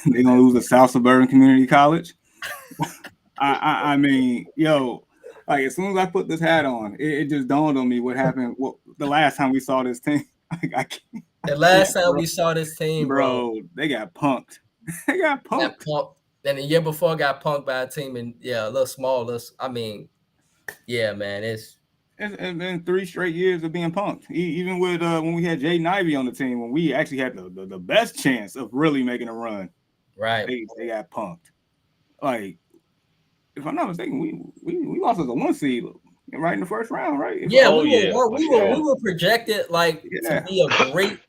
going to lose to South Suburban Community College. I mean, yo, like as soon as I put this hat on, it just dawned on me what happened. The last time we saw this team, the last time we saw this team, bro, they got punked. They got punked. And the year before, got punked by a team, and a little small. I mean, yeah, man, it's been 3 straight years of being punked. Even with when we had Jaden Ivey on the team, when we actually had the best chance of really making a run, right? They got punked. Like, if I'm not mistaken, we lost as a 1 seed right in the first round, right? Yeah, we were projected to be a great,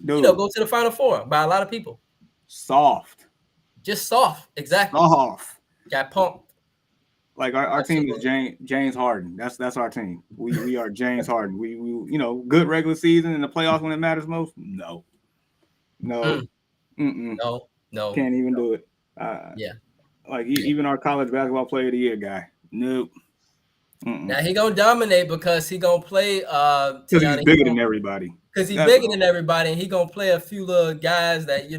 go to the Final Four by a lot of people. Just soft, exactly. Soft. Got punked. Like our team is James Harden. That's our team. We are James Harden. We good regular season in the playoffs when it matters most. No. No. Can't even do it. Yeah. Like even our college basketball player of the year guy. Nope. Now he gonna dominate because he gonna play. Because he's bigger than everybody. Because he's bigger than everybody, and he gonna play a few little guys that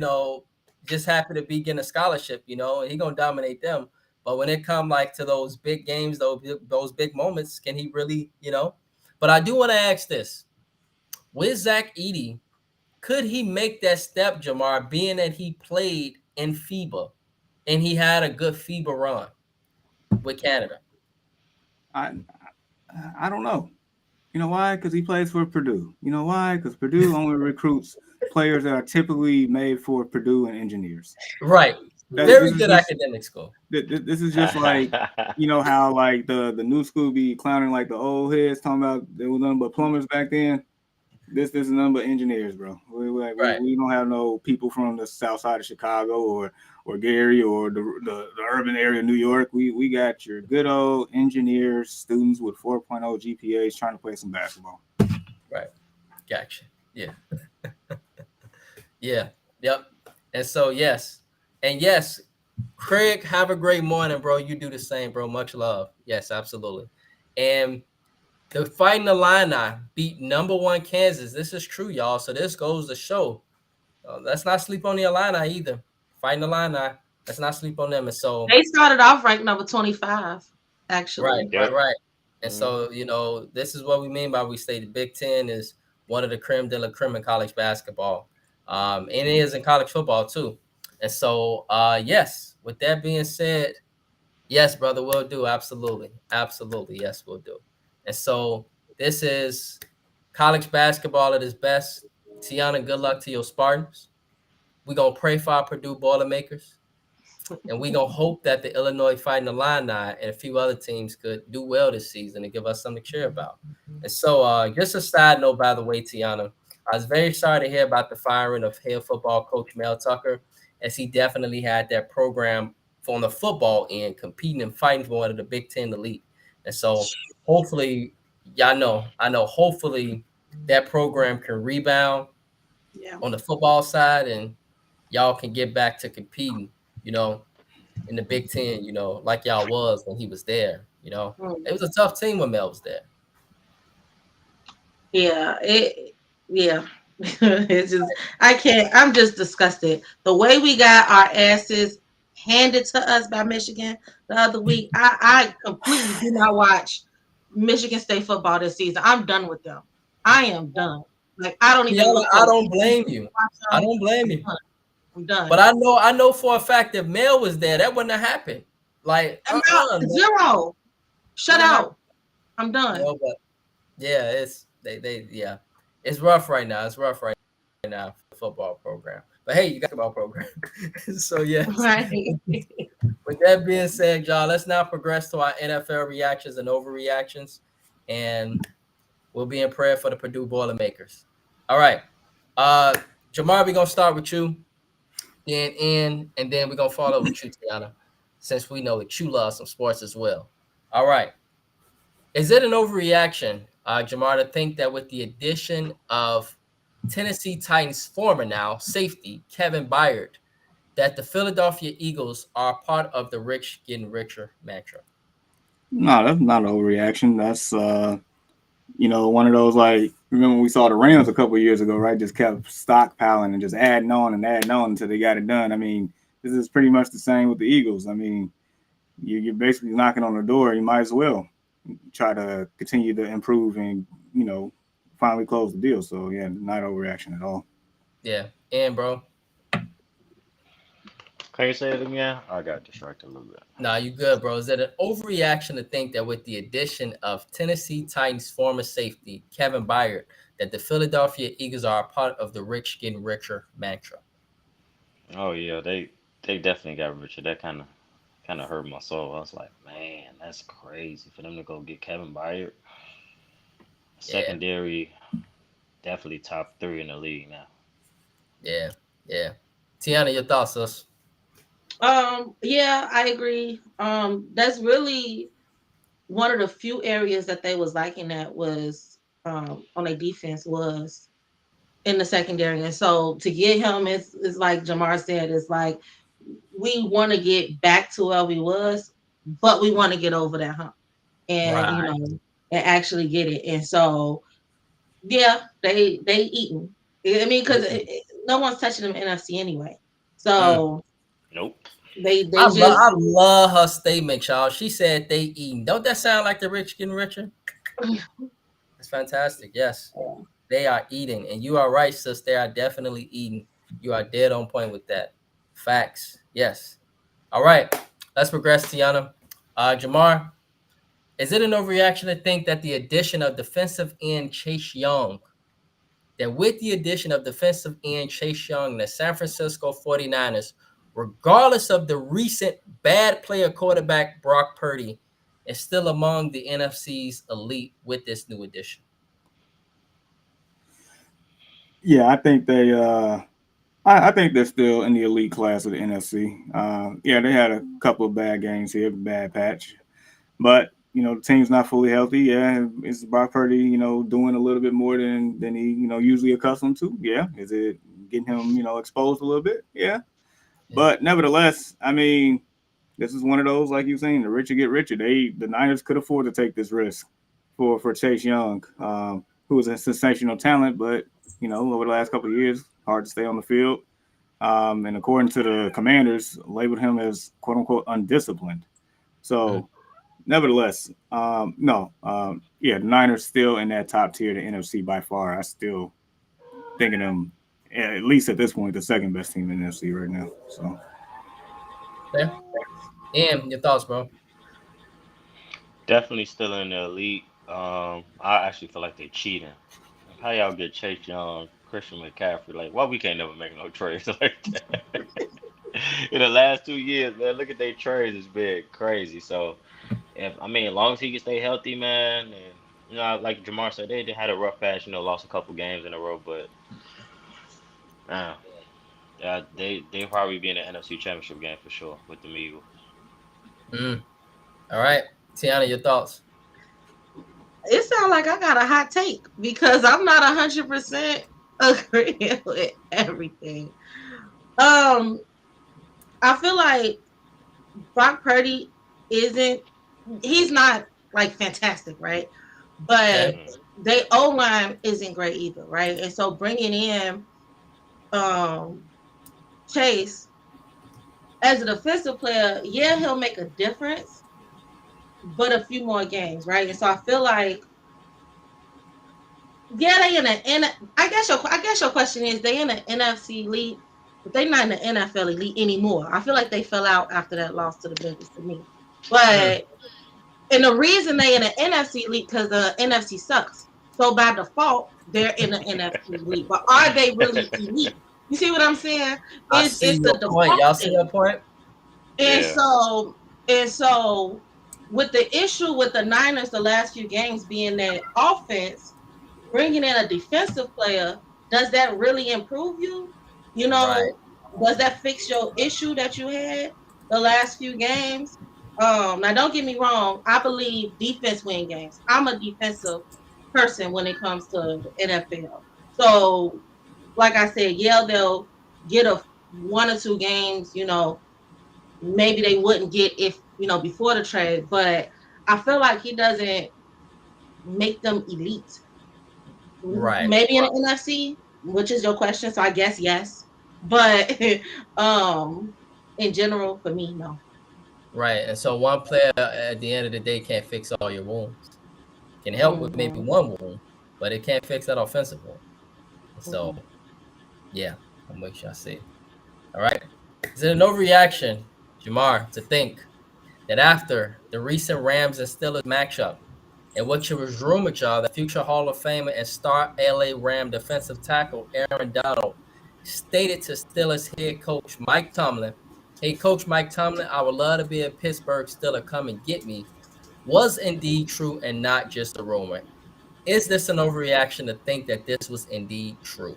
just happy to be getting a scholarship. And he gonna dominate them. But when it come to those big games, those big moments, can he really? But I do want to ask this: with Zach Edey, could he make that step, Jamar? Being that he played in FIBA. And he had a good FIBA run with Canada. I don't know. You know why? Because he plays for Purdue. You know why? Because Purdue only recruits players that are typically made for Purdue and engineers. Right. Very good academic school. This is just like, you know how like the new school be clowning like the old heads, talking about there was nothing but plumbers back then. This is nothing but engineers, bro. We don't have no people from the south side of Chicago or Gary or the urban area of New York. We got your good old engineers, students with 4.0 GPAs trying to play some basketball. Right. Gotcha. Yeah. Yeah. Yep. And so yes. And yes, Craig, have a great morning, bro. You do the same, bro. Much love. Yes, absolutely. And the Fighting Illini beat #1 Kansas. This is true, y'all. So this goes to show. Let's not sleep on the Illini either. Fighting Illini. Let's not sleep on them. And so they started off ranked number 25, actually. Right. And so, you know, this is what we mean by we say the Big Ten is one of the creme de la creme in college basketball. And it is in college football too. And so, yes, with that being said, yes, brother, we'll do. Absolutely. Absolutely. Yes, we'll do. And so this is college basketball at its best. Tiana, good luck to your Spartans. We're going to pray for our Purdue Boilermakers. And we're going to hope that the Illinois Fighting Illini and a few other teams could do well this season and give us something to cheer about. And so just a side note, by the way, Tiana, I was very sorry to hear about the firing of head football coach Mel Tucker, as he definitely had that program on the football end competing and fighting for one of the Big Ten elite. And so hopefully, I know, hopefully that program can rebound on the football side and y'all can get back to competing, you know, in the Big Ten, you know, like y'all was when he was there. You know, it was a tough team when Mel was there. Yeah, it's just I'm just disgusted. The way we got our asses handed to us by Michigan the other week, I completely do not watch Michigan State football this season. I'm done with them. I am done. Like I don't even. I don't blame you. I don't blame you. I'm done. But I know for a fact if Mel was there, that wouldn't have happened. Like zero. Shut out. I'm done. You know, but yeah, it's yeah. It's rough right now. It's rough right now for the football program. But hey, you got the basketball program. So yeah. Right. With that being said, y'all, let's now progress to our NFL reactions and overreactions. And we'll be in prayer for the Purdue Boilermakers. All right. Jamar, we're gonna start with you. Then and then we're gonna follow with you, Tiana, since we know that you love some sports as well. All right. Is it an overreaction, Jamar, to think that with the addition of Tennessee Titans former now safety Kevin Byard, that the Philadelphia Eagles are part of the rich getting richer mantra? No, that's not an overreaction. That's one of those, like, remember we saw the Rams a couple of years ago, right? Just kept stockpiling and just adding on until they got it done. I mean, this is pretty much the same with the Eagles. I mean, you're basically knocking on the door. You might as well try to continue to improve and, finally close the deal. So, yeah, not overreaction at all. Yeah. And, bro? Can you say it again? I got distracted a little bit. Nah, you good, bro. Is it an overreaction to think that with the addition of Tennessee Titans former safety Kevin Byard, that the Philadelphia Eagles are a part of the rich getting richer mantra? Oh yeah, they definitely got richer. That kind of hurt my soul. I was like, man, that's crazy for them to go get Kevin Byard. Secondary, definitely top 3 in the league now. Yeah. Tiana, your thoughts, sis? Yeah, I agree. That's really one of the few areas that they was liking that was on a defense was in the secondary. And so to get him is like Jamar said, it's like we want to get back to where we was, but we want to get over that hump and and actually get it. And so yeah, they eating. I mean, because no one's touching them NFC anyway. So nope. I love her statement, y'all. She said they eating. Don't that sound like the rich getting richer? It's fantastic. Yes, they are eating, and you are right, sis. They are definitely eating. You are dead on point with that. Facts. Yes. All right. Let's progress, Tiana. Jamar, is it an overreaction to think that the addition of defensive end Chase Young, the San Francisco 49ers regardless of the recent bad player quarterback Brock Purdy, is still among the NFC's elite with this new addition? Yeah, I think I think they're still in the elite class of the NFC. Yeah, they had a couple of bad games here, bad patch, but the team's not fully healthy. Yeah, is Brock Purdy, doing a little bit more than he, usually accustomed to? Yeah. Is it getting him, exposed a little bit? Yeah. But nevertheless, I mean, this is one of those, like you're saying, the richer get richer. The Niners could afford to take this risk for Chase Young, who is a sensational talent, but over the last couple of years, hard to stay on the field. And according to the Commanders, labeled him as "quote unquote" undisciplined. So, nevertheless, the Niners still in that top tier of the NFC by far. I still think of them, at least at this point, the second best team in the NFC right now. So, Yeah. Ian, your thoughts, bro? Definitely still in the elite. I actually feel like they're cheating. Like, how y'all get Chase Young, Christian McCaffrey? Like, why we can't never make no trades like that? In the last 2 years, man, look at their trades. It's been crazy. So, as long as he can stay healthy, man, and like Jamar said, they had a rough patch. Lost a couple games in a row, but they probably be in the NFC Championship game for sure with the Eagles. All right, Tiana, your thoughts? It sounds like I got a hot take because I'm not 100% agreeing with everything. I feel like Brock Purdy he's not like fantastic, right? But their O-line isn't great either, right? And so bringing in Chase as a defensive player, yeah, he'll make a difference, but a few more games, right? And so I feel like, yeah, they in the I guess your question is they in the NFC elite, but they're not in the NFL elite anymore. I feel like they fell out after that loss to the Bengals to me. But and the reason they in the NFC elite because the NFC sucks. So by default, they're in the NFC elite. But are they really elite? You see what I'm saying? It's the default. Y'all see your point? And so with the issue with the Niners the last few games being that offense, bringing in a defensive player, does that really improve you? Does that fix your issue that you had the last few games? Now don't get me wrong, I believe defense win games. I'm a defensive person when it comes to the NFL. So, like I said, yeah, they'll get a 1 or 2 games, maybe they wouldn't get if before the trade, but I feel like he doesn't make them elite. Right. Maybe in the NFC, which is your question, so I guess yes. But in general, for me, no. Right. And so one player at the end of the day can't fix all your wounds. Can help with maybe one wound, but it can't fix that offensive wound. So yeah, I'll make sure I see. All right. Is it an overreaction, Jamar, to think that after the recent Rams and Steelers matchup, in which it was rumored, y'all, that future Hall of Famer and star LA Ram defensive tackle Aaron Donald stated to Steelers head coach Mike Tomlin, "Hey, Coach Mike Tomlin, I would love to be in Pittsburgh. Steelers, come and get me," was indeed true and not just a rumor. Is this an overreaction to think that this was indeed true?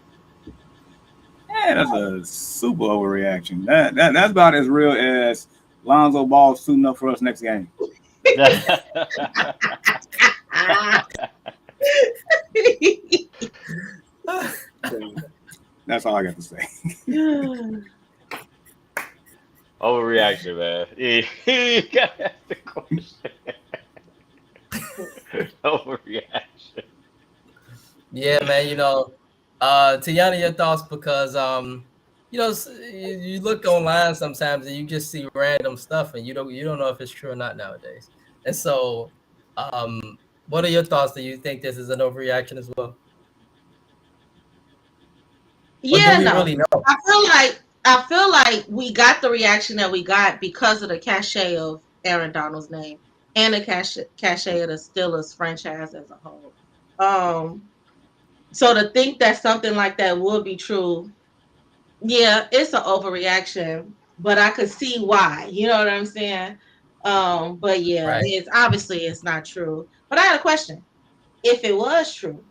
Yeah, that's a super overreaction. That's about as real as Lonzo Ball suiting up for us next game. That's all I got to say. Overreaction, man. You gotta ask the question. Overreaction. Yeah, man. Tiana, your thoughts, because you look online sometimes and you just see random stuff and you don't know if it's true or not nowadays. And so, what are your thoughts? Do you think this is an overreaction as well? Yeah, no. Really know? I feel like we got the reaction that we got because of the cachet of Aaron Donald's name and the cachet of the Steelers franchise as a whole. So to think that something like that would be true, yeah, it's an overreaction. but I could see why. You know what I'm saying? But yeah, Right. it's not true. But I had a question. If it was true,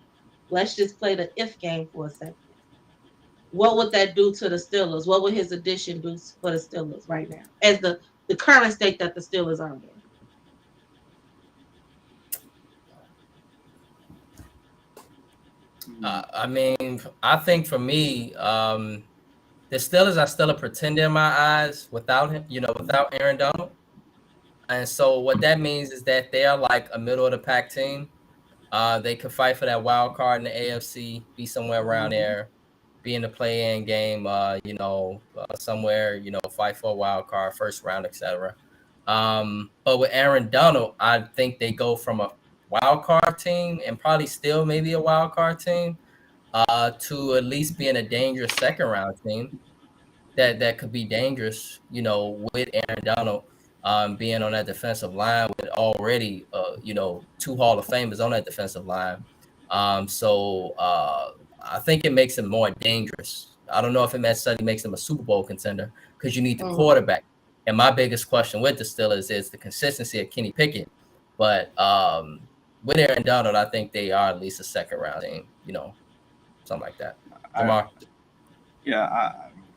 let's just play the if game for a second. What would that do to the Steelers? What would his addition do for the Steelers right now, as the current state that the Steelers are in? I mean, I think for me, the Steelers are still a pretender in my eyes without him, without Aaron Donald. And so what that means is that they are like a middle of the pack team. They could fight for that wild card in the AFC, be somewhere around there, be in the play-in game, somewhere, fight for a wild card, first round, etc. But with Aaron Donald, I think they go from a wild card team and probably still maybe a wild card team to at least being a dangerous second round team that could be dangerous, with Aaron Donald being on that defensive line with already, two Hall of Famers on that defensive line. So I think it makes him more dangerous. I don't know if it necessarily makes him a Super Bowl contender because you need the quarterback. And my biggest question with the Steelers is the consistency of Kenny Pickett. But with Aaron Donald, I think they are at least a second round team, something like that. Jamar?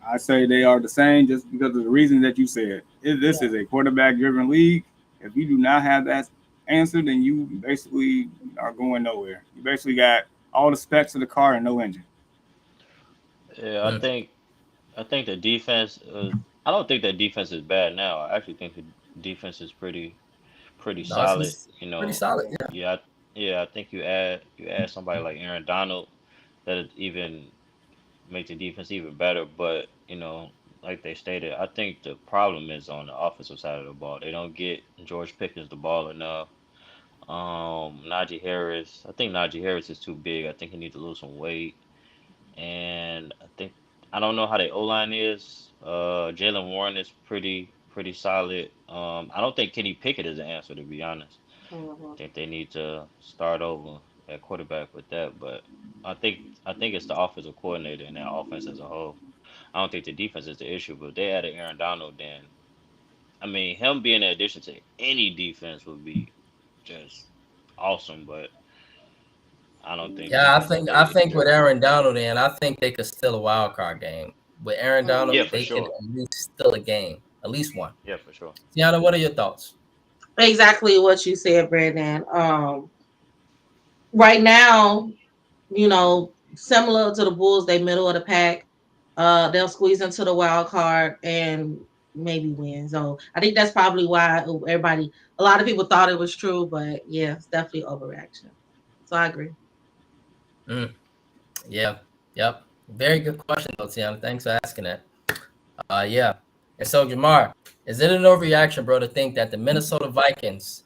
I say they are the same just because of the reason that you said. This is a quarterback-driven league. If you do not have that answer, then you basically are going nowhere. You basically got all the specs of the car and no engine. Yeah, I think the defense. I don't think that defense is bad now. I actually think the defense is pretty No, solid. it's pretty solid. Yeah. Yeah. I think you add somebody like Aaron Donald that even make the defense even better. But like they stated, I think the problem is on the offensive side of the ball. They don't get George Pickens the ball enough. Najee Harris. I think Najee Harris is too big. I think he needs to lose some weight. And I don't know how the O line is. Jalen Warren is pretty solid. I don't think Kenny Pickett is the answer, to be honest. I think they need to start over at quarterback with that. But I think it's the offensive coordinator and that offense as a whole. I don't think the defense is the issue. But if they added Aaron Donald, then I mean him being an addition to any defense would be just awesome. But I don't think Yeah, defense is I their think with issue. Aaron Donald in, I think they could steal a wild card game. With Aaron Donald, Yeah, for they can sure. at least steal a game, at least one. Yeah, for sure. Tiana, what are your thoughts? Exactly what you said, Brandon. Right now, similar to the Bulls, they middle of the pack. They'll squeeze into the wild card and maybe win. So I think that's probably why a lot of people thought it was true, but yeah, it's definitely overreaction. So I agree. Yeah, yep. Very good question, though, Tiana. Thanks for asking that. Yeah. And so, Jamar, is it an overreaction, bro, to think that the Minnesota Vikings,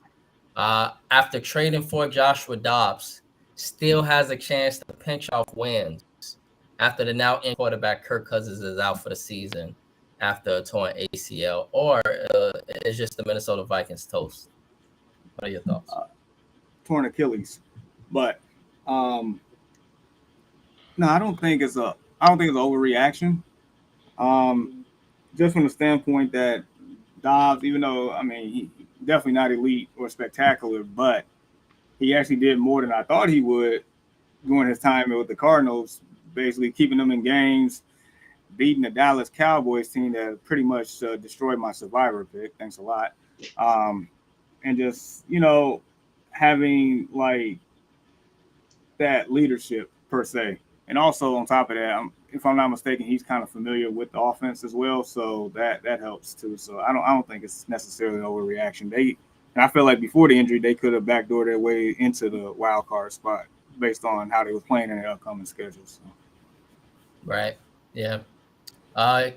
after trading for Joshua Dobbs, still has a chance to pinch off wins after the now in quarterback Kirk Cousins is out for the season after a torn ACL, or it's just the Minnesota Vikings toast? What are your thoughts? Torn Achilles, but no, I don't think it's an overreaction. Just from the standpoint that Dobbs, even though he definitely not elite or spectacular, but he actually did more than I thought he would during his time with the Cardinals, basically keeping them in games, beating the Dallas Cowboys team that pretty much destroyed my survivor pick. Thanks a lot. And just, having like that leadership per se. And also on top of that, if I'm not mistaken, he's kind of familiar with the offense as well. So that helps too. So I don't think it's necessarily an overreaction. And I feel like before the injury, they could have backdoored their way into the wild card spot based on how they were playing in their upcoming schedules. So. Right. Yeah.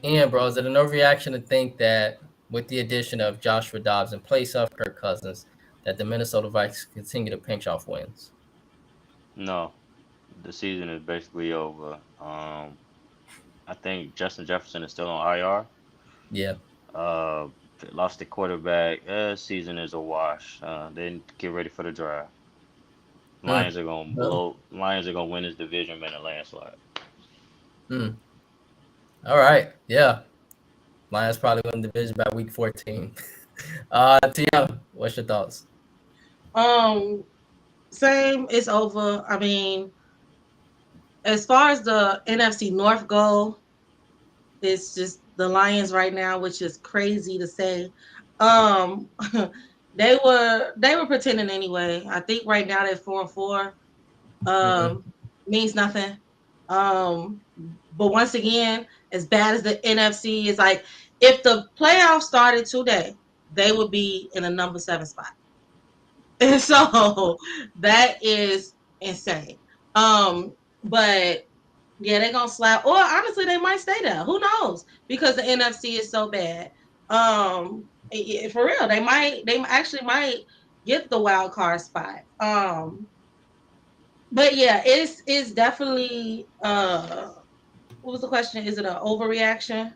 Ian, bro, is it an overreaction to think that with the addition of Joshua Dobbs in place of Kirk Cousins, that the Minnesota Vikings continue to pinch off wins? No, the season is basically over. I think Justin Jefferson is still on IR. Yeah. Lost the quarterback. Season is a wash. Then get ready for the draft. Lions are gonna blow. Lions are gonna win this division in a landslide. All right. Yeah. Lions probably win the division by week 14. Tiana, what's your thoughts? Same. It's over. I mean, as far as the NFC North go, it's just the Lions right now, which is crazy to say. Um, they were pretending anyway. I think right now they're 4-4. Means nothing. But once again, as bad as the NFC is, like if the playoffs started today, they would be in a number 7 spot. And so that is insane. But yeah, they're gonna slap, or honestly, they might stay there. Who knows? Because the NFC is so bad. For real, they actually might get the wild card spot. But yeah, it's definitely what was the question? Is it an overreaction?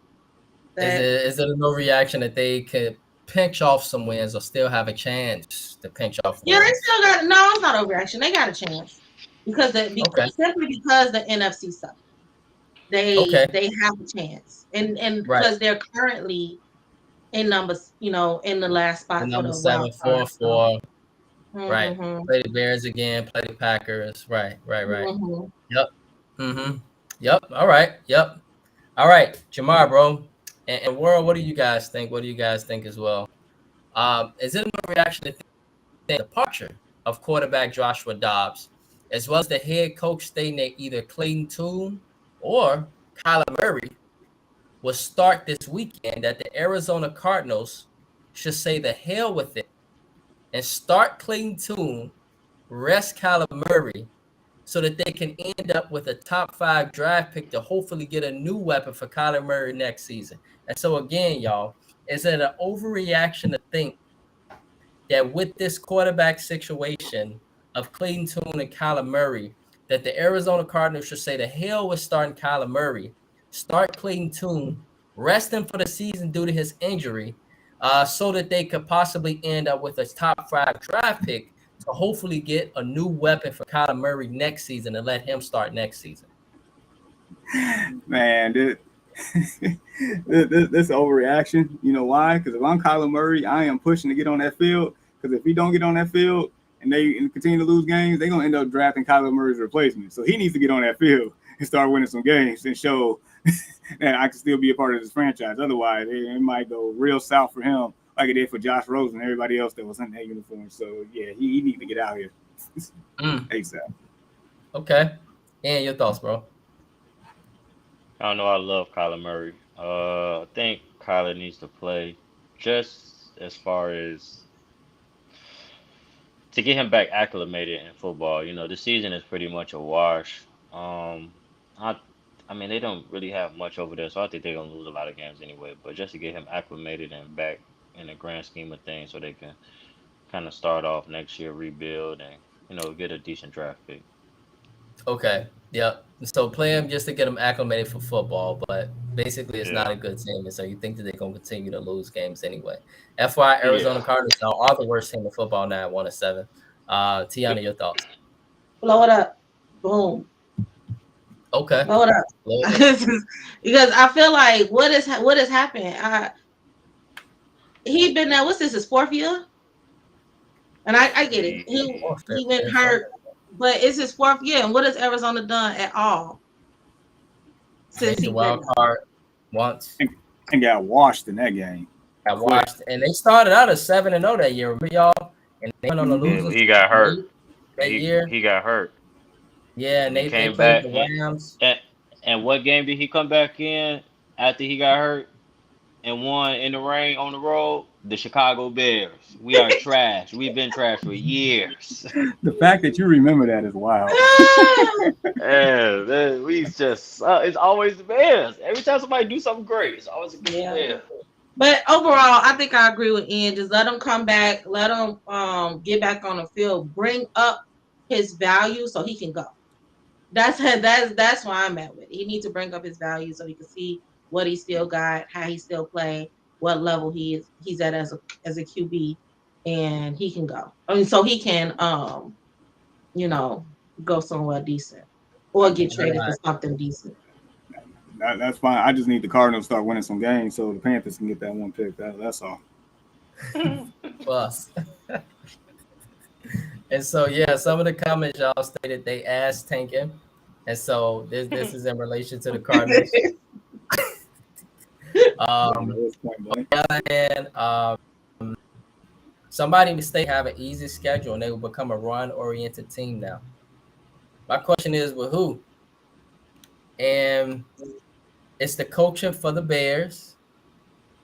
Is it a no reaction that they could pinch off some wins or still have a chance to pinch off wins? Yeah, they still got no. It's not overreaction. They got a chance simply because the NFC sucks. They have a chance, and because they're currently in numbers, in the last spot for the 7, 4, 4. Right. Mm-hmm. Play the Bears again. Play the Packers. Right. Mm-hmm. Yep. Yep. All right. Yep. All right, Jamar, bro. And World, what do you guys think? What do you guys think as well? Is it a reaction to the departure of quarterback Joshua Dobbs, as well as the head coach stating that either Clayton Tune or Kyler Murray will start this weekend, that the Arizona Cardinals should say the hell with it and start Clayton Tune, rest Kyler Murray, so that they can end up with a top 5 draft pick to hopefully get a new weapon for Kyler Murray next season? And so again, y'all, is it an overreaction to think that with this quarterback situation of Clayton Tune and Kyler Murray, that the Arizona Cardinals should say the hell with starting Kyler Murray, start Clayton Tune, rest him for the season due to his injury, so that they could possibly end up with a top 5 draft pick to hopefully get a new weapon for Kyler Murray next season and let him start next season? Man, this overreaction. You know why? Because if I'm Kyler Murray, I am pushing to get on that field. Because if he don't get on that field and they continue to lose games, they're gonna end up drafting Kyler Murray's replacement. So he needs to get on that field and start winning some games and show that I can still be a part of this franchise. Otherwise, it might go real south for him, like it did for Josh Rosen and everybody else that was in that uniform. So yeah, he needs to get out here ASAP. Okay. And your thoughts, bro? I don't know. I love Kyler Murray. I think Kyler needs to play just as far as to get him back acclimated in football. The season is pretty much a wash. I mean, they don't really have much over there, so I think they're gonna lose a lot of games anyway. But just to get him acclimated and back in the grand scheme of things, so they can kind of start off next year, rebuild, and get a decent draft pick. Okay. Yep. So play him just to get him acclimated for football, but basically it's not a good team. And so you think that they're going to continue to lose games anyway. FYI, Arizona Cardinals now are the worst team in football now at 1-7. Tiana, your thoughts? Blow it up. Boom. Okay. Blow it up. Because I feel like what has happened? He's been there. What's this? His 4th year? And I get it. He been hurt. But it's his 4th year, and what has Arizona done at all since he wild card once and got washed in that game? Got washed, and they started out at 7-0 that year, remember y'all? And they went on the losers. He got hurt that year. He got hurt. Yeah, and they came played back. The Rams. And what game did he come back in after he got hurt and won in the rain on the road? The Chicago Bears. We are trash. We've been trash for years. The fact that you remember that is wild. Yeah, we just it's always the Bears. Every time somebody do something great, it's always a good Bears. But overall, I think I agree with Ian. Just let him come back. Let him get back on the field. Bring up his value so he can go. That's why I'm at with it. He needs to bring up his value so he can see what he still got, how he still play, what level he's at as a QB, and he can go. I mean, so he can go somewhere decent or get traded for something decent. that's fine. I just need the Cardinals to start winning some games so the Panthers can get that one pick. That's all. Plus. And so, yeah, some of the comments y'all stated they ass tanking. And so this is in relation to the Cardinals. On the other hand, somebody in the state have an easy schedule and they will become a run-oriented team now. My question is, with who? And it's the coaching for the Bears.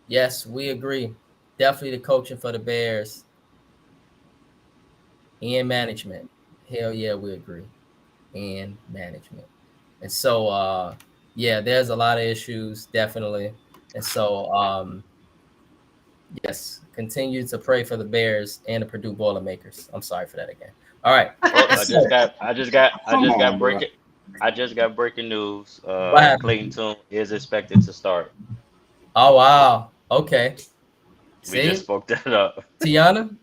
Yes, we agree. Definitely the coaching for the Bears. And management. Hell yeah, we agree. And management. And so, yeah, there's a lot of issues, definitely. And so, yes, continue to pray for the Bears and the Purdue Boilermakers. I'm sorry for that again. All right. Well, I just got breaking news. Clayton Tune is expected to start. Oh wow. Okay. We just spoke that up. Tiana,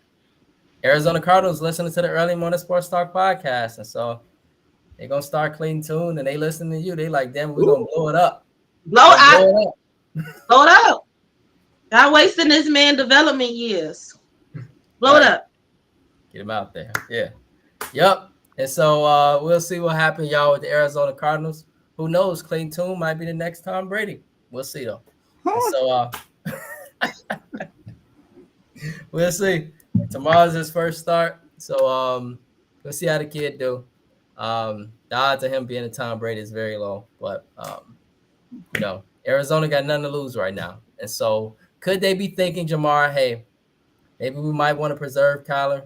Arizona Cardinals listening to the Early Morning Sports Talk podcast, and so they're gonna start Clayton Tune, and they listen to you. They like, damn, we're gonna blow it up. Blow it up. Not wasting this man development years. Blow it up. Get him out there. Yeah. Yep. And so we'll see what happens, y'all, with the Arizona Cardinals. Who knows? Clayton Tune might be the next Tom Brady. We'll see though. So we'll see. Tomorrow's his first start. So we'll see how the kid do. The odds of him being a Tom Brady is very low. But you know, Arizona got nothing to lose right now. And so could they be thinking, Jamar, hey, maybe we might want to preserve Kyler?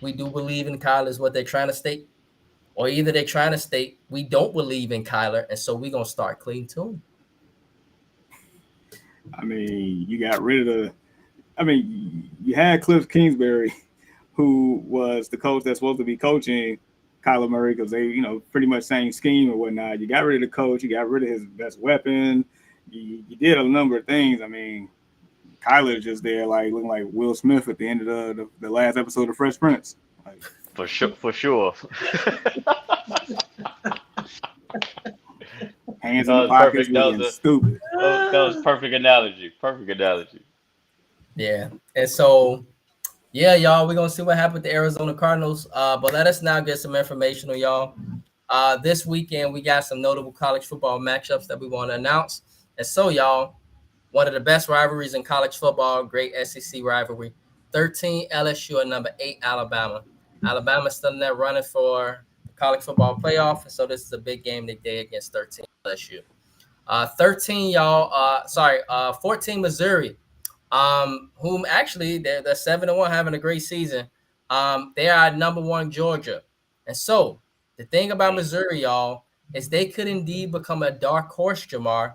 We do believe in Kyler is what they're trying to state. Or either they're trying to state we don't believe in Kyler, and so we're going to start Clayton Tune. I mean, you got rid of you had Cliff Kingsbury, who was the coach that's supposed to be coaching Kyler Murray because they, pretty much same scheme or whatnot. You got rid of the coach. You got rid of his best weapon. You did a number of things. I mean, Kyler's just there, like looking like Will Smith at the end of the last episode of Fresh Prince. Like, for sure. Hands in the pockets, stupid. That was perfect analogy. Yeah, and so, yeah, y'all, we're gonna see what happens with the Arizona Cardinals. But let us now get some information on y'all. This weekend we got some notable college football matchups that we want to announce. And so, y'all, one of the best rivalries in college football, great SEC rivalry. 13 LSU and number 8 Alabama. Alabama's still in there running for the college football playoff, and so this is a big game today against 13 LSU. 14 Missouri, whom actually they're 7-1, having a great season. They are number 1 Georgia. And so the thing about Missouri, y'all, is they could indeed become a dark horse, Jamar,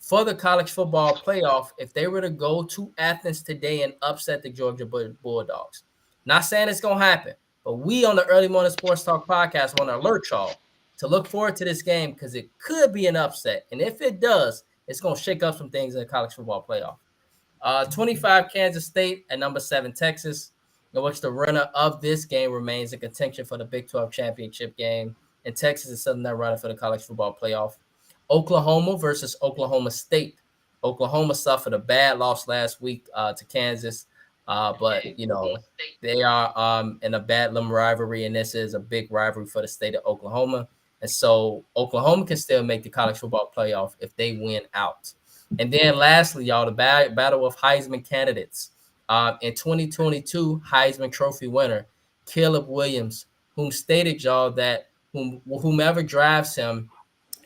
for the college football playoff if they were to go to Athens today and upset the Georgia Bulldogs. Not saying it's going to happen, but we on the Early Morning Sports Talk podcast want to alert y'all to look forward to this game because it could be an upset. And if it does, it's going to shake up some things in the college football playoff. 25 Kansas State and number 7 Texas, in which the runner of this game remains in contention for the Big 12 championship game. And Texas is sitting there running for the college football playoff. Oklahoma versus Oklahoma State. Oklahoma suffered a bad loss last week to Kansas, but they are in a Bedlam rivalry, and this is a big rivalry for the state of Oklahoma. And so Oklahoma can still make the college football playoff if they win out. And then lastly, y'all, the battle of Heisman candidates. In 2022, Heisman Trophy winner Caleb Williams, whom stated, y'all, that whomever drafts him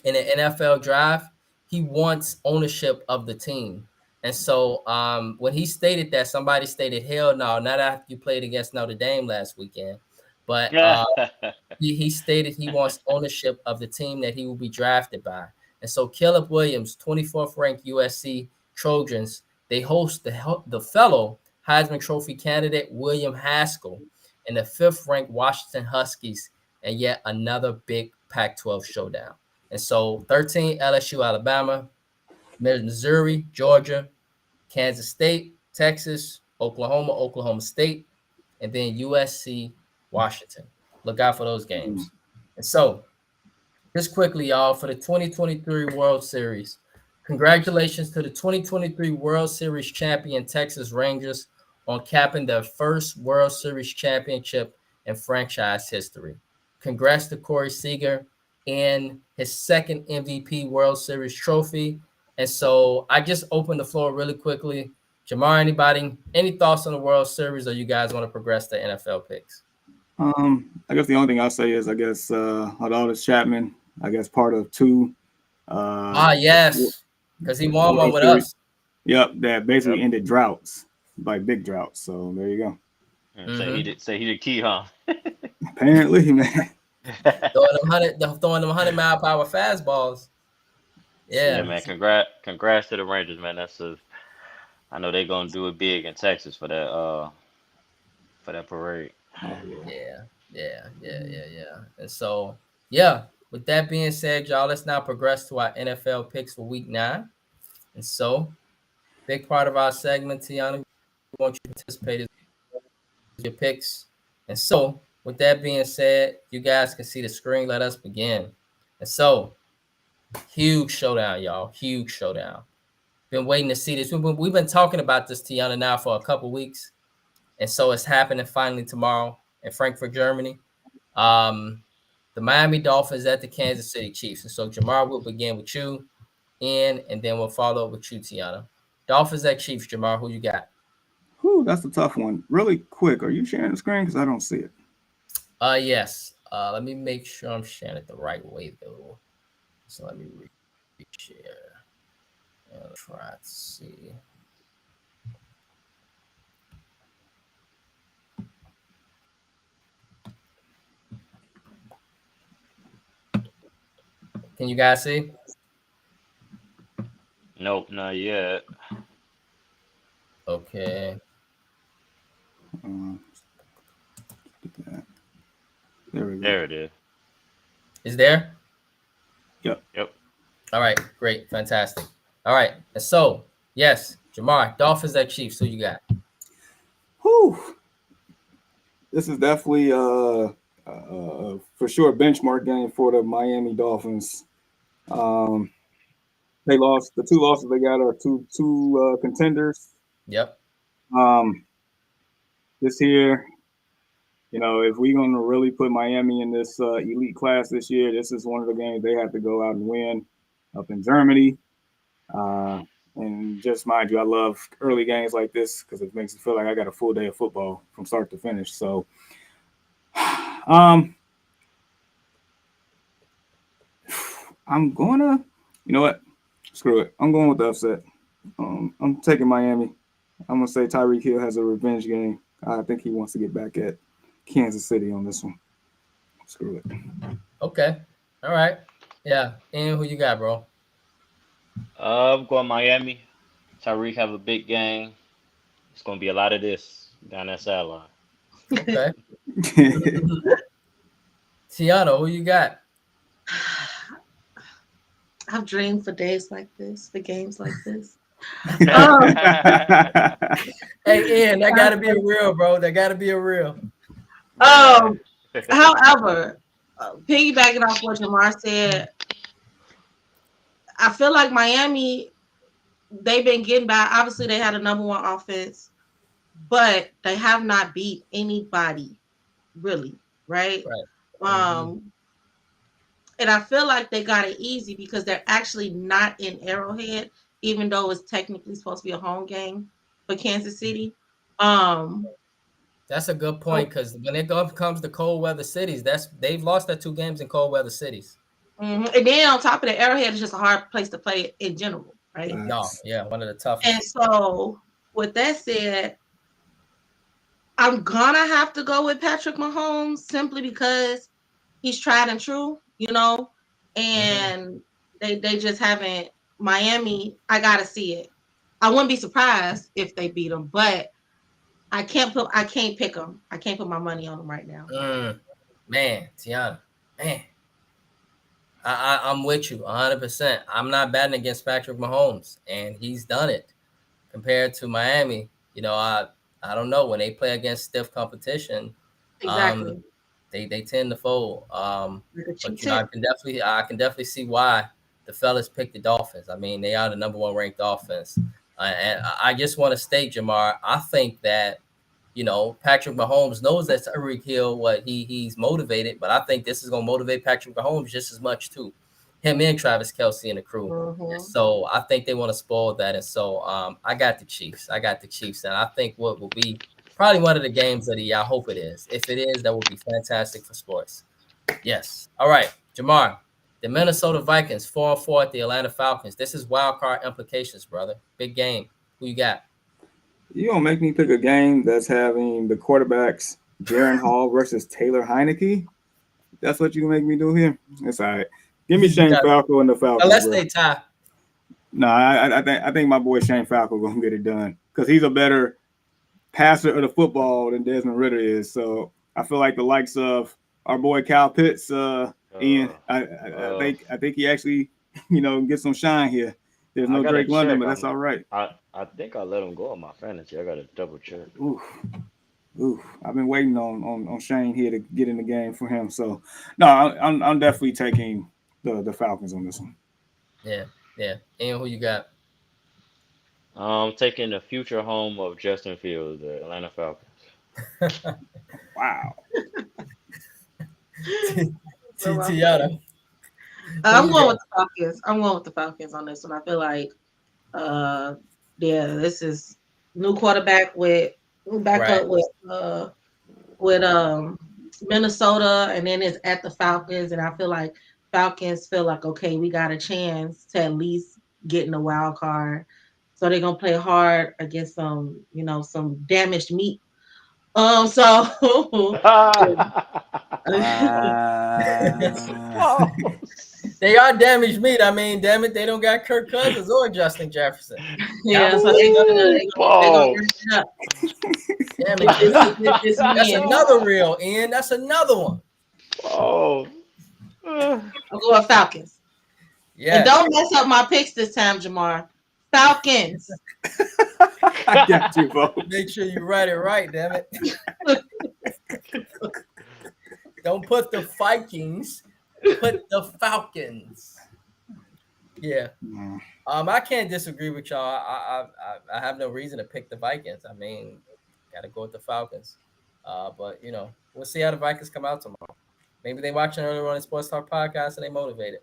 in an NFL draft, he wants ownership of the team. And so when he stated that, somebody stated, hell no, not after you played against Notre Dame last weekend. But he stated he wants ownership of the team that he will be drafted by. And so Caleb Williams, 24th ranked USC Trojans, they host the fellow Heisman Trophy candidate William Haskell and the 5th ranked Washington Huskies, and yet another big Pac-12 showdown. And so 13 LSU, Alabama, Missouri, Georgia, Kansas State, Texas, Oklahoma, Oklahoma State, and then USC, Washington. Look out for those games. And so just quickly, y'all, for the 2023 World Series. Congratulations to the 2023 World Series champion Texas Rangers on capping their first World Series championship in franchise history. Congrats to Corey Seager and his second MVP World Series trophy. And so I just opened the floor really quickly. Jamar, any thoughts on the World Series, or you guys want to progress to NFL picks? I guess the only thing I'll say is, Aroldis Chapman, I guess part of two. Yes, because he won one with Series. us. Yep, that basically ended droughts, like big droughts. So there you go. Say he did key, huh? Apparently, man. throwing them 100-mile-per-hour fastballs. Yeah, man. Congrats to the Rangers, man. I know they're gonna do it big in Texas for that parade. Yeah. And so, with that being said, y'all, let's now progress to our NFL picks for week 9. And so, big part of our segment, Tiana, we want you to participate in your picks. And so, with that being said, you guys can see the screen. Let us begin. And so, huge showdown, y'all. Huge showdown. Been waiting to see this. We've been talking about this, Tiana, now for a couple weeks. And so it's happening finally tomorrow in Frankfurt, Germany. The Miami Dolphins at the Kansas City Chiefs. And so, Jamar, we'll begin with you, and then we'll follow up with you, Tiana. Dolphins at Chiefs, Jamar, who you got? That's a tough one. Really quick, are you sharing the screen? Because I don't see it. Yes. Let me make sure I'm sharing it the right way, though. So let me share. Try to see. Can you guys see? Nope, not yet. Okay. There we go. There it is. Is there? Yep. All right, great, fantastic. All right, and so yes, Jamar, Dolphins at Chiefs. Who you got? This is definitely for sure a benchmark game for the Miami Dolphins. They lost. The 2 losses they got are two contenders. Yep. This year, if we're going to really put Miami in this elite class this year, this is one of the games they have to go out and win up in Germany. And just mind you, I love early games like this because it makes me feel like I got a full day of football from start to finish. So, I'm going to, you know what? Screw it. I'm going with the upset. I'm taking Miami. I'm going to say Tyreek Hill has a revenge game. I think he wants to get back at Kansas City on this one. Screw it. Okay. All right. Yeah. And who you got, bro? I'm going Miami. Tyreek have a big game. It's going to be a lot of this down that sideline. Okay. Tiana, who you got? I've dreamed for days like this, for games like this. Hey, Ian, that got to be a real, bro. That got to be a real. However, piggybacking off what Jamar said, I feel like Miami, they've been getting by. Obviously, they had a number 1 offense, but they have not beat anybody, really, right? And I feel like they got it easy because they're actually not in Arrowhead, even though it's technically supposed to be a home game for Kansas City. That's a good point because when it comes to cold weather cities, they've lost their 2 games in cold weather cities. And then on top of the Arrowhead, it's just a hard place to play in general, right? Yeah, one of the toughest. And so, with that said, I'm gonna have to go with Patrick Mahomes simply because he's tried and true, and they just haven't. Miami, I gotta see it. I wouldn't be surprised if they beat them, but I can't pick them. I can't put my money on them right now. Man, Tiana, man. I'm with you 100%. I'm not batting against Patrick Mahomes, and he's done it. Compared to Miami, I don't know when they play against stiff competition. Exactly. They tend to fold. Like a cheap But I tip. can definitely see why the fellas picked the Dolphins. I mean, they are the number one ranked offense. And I just want to state, Jamar, I think that Patrick Mahomes knows that Tyreek Hill, he's motivated, but I think this is gonna motivate Patrick Mahomes just as much too. Him and Travis Kelce and the crew. And so I think they want to spoil that. And so I got the Chiefs. And I think what will be probably one of the games of the year. I hope it is. If it is, that would be fantastic for sports. Yes. All right, Jamar. The Minnesota Vikings 4-4 at the Atlanta Falcons. This is wild card implications, brother. Big game. Who you got? You gonna make me pick a game that's having the quarterbacks Jaron Hall versus Taylor Heineke? That's what you make me do here. That's all right. Give me Shane Falco and the Falcons. Unless they tie. No, I think my boy Shane Falco gonna get it done because he's a better passer of the football than Desmond Ridder is. So I feel like the likes of our boy Kyle Pitts, Ian, I think he actually get some shine here. There's no Drake London, but that's all right. I think I let him go on my fantasy. I got to double check. Ooh, I've been waiting on Shane here to get in the game for him. So, no, I'm definitely taking the Falcons on this one. Yeah. And who you got? I'm taking the future home of Justin Fields, the Atlanta Falcons. Wow. Tiana. I'm going with the Falcons. I'm going with the Falcons on this one. I feel like, this is new quarterback up with Minnesota, and then it's at the Falcons, and I feel like Falcons feel like, okay, we got a chance to at least get in the wild card, so they're gonna play hard against some damaged meat. They are damaged meat. I mean, damn it, they don't got Kirk Cousins or Justin Jefferson. Yeah, so they're gonna up. Damn it, that's another real, Ian. That's another one. Oh, I'm going Falcons. Yeah, and don't mess up my picks this time, Jamar. Falcons. I got you, bro. Make sure you write it right, damn it. Don't put the Vikings. Put the Falcons. Yeah. I can't disagree with y'all. I have no reason to pick the Vikings. I mean, got to go with the Falcons. But we'll see how the Vikings come out tomorrow. Maybe they watch an early running sports talk podcast and they motivated.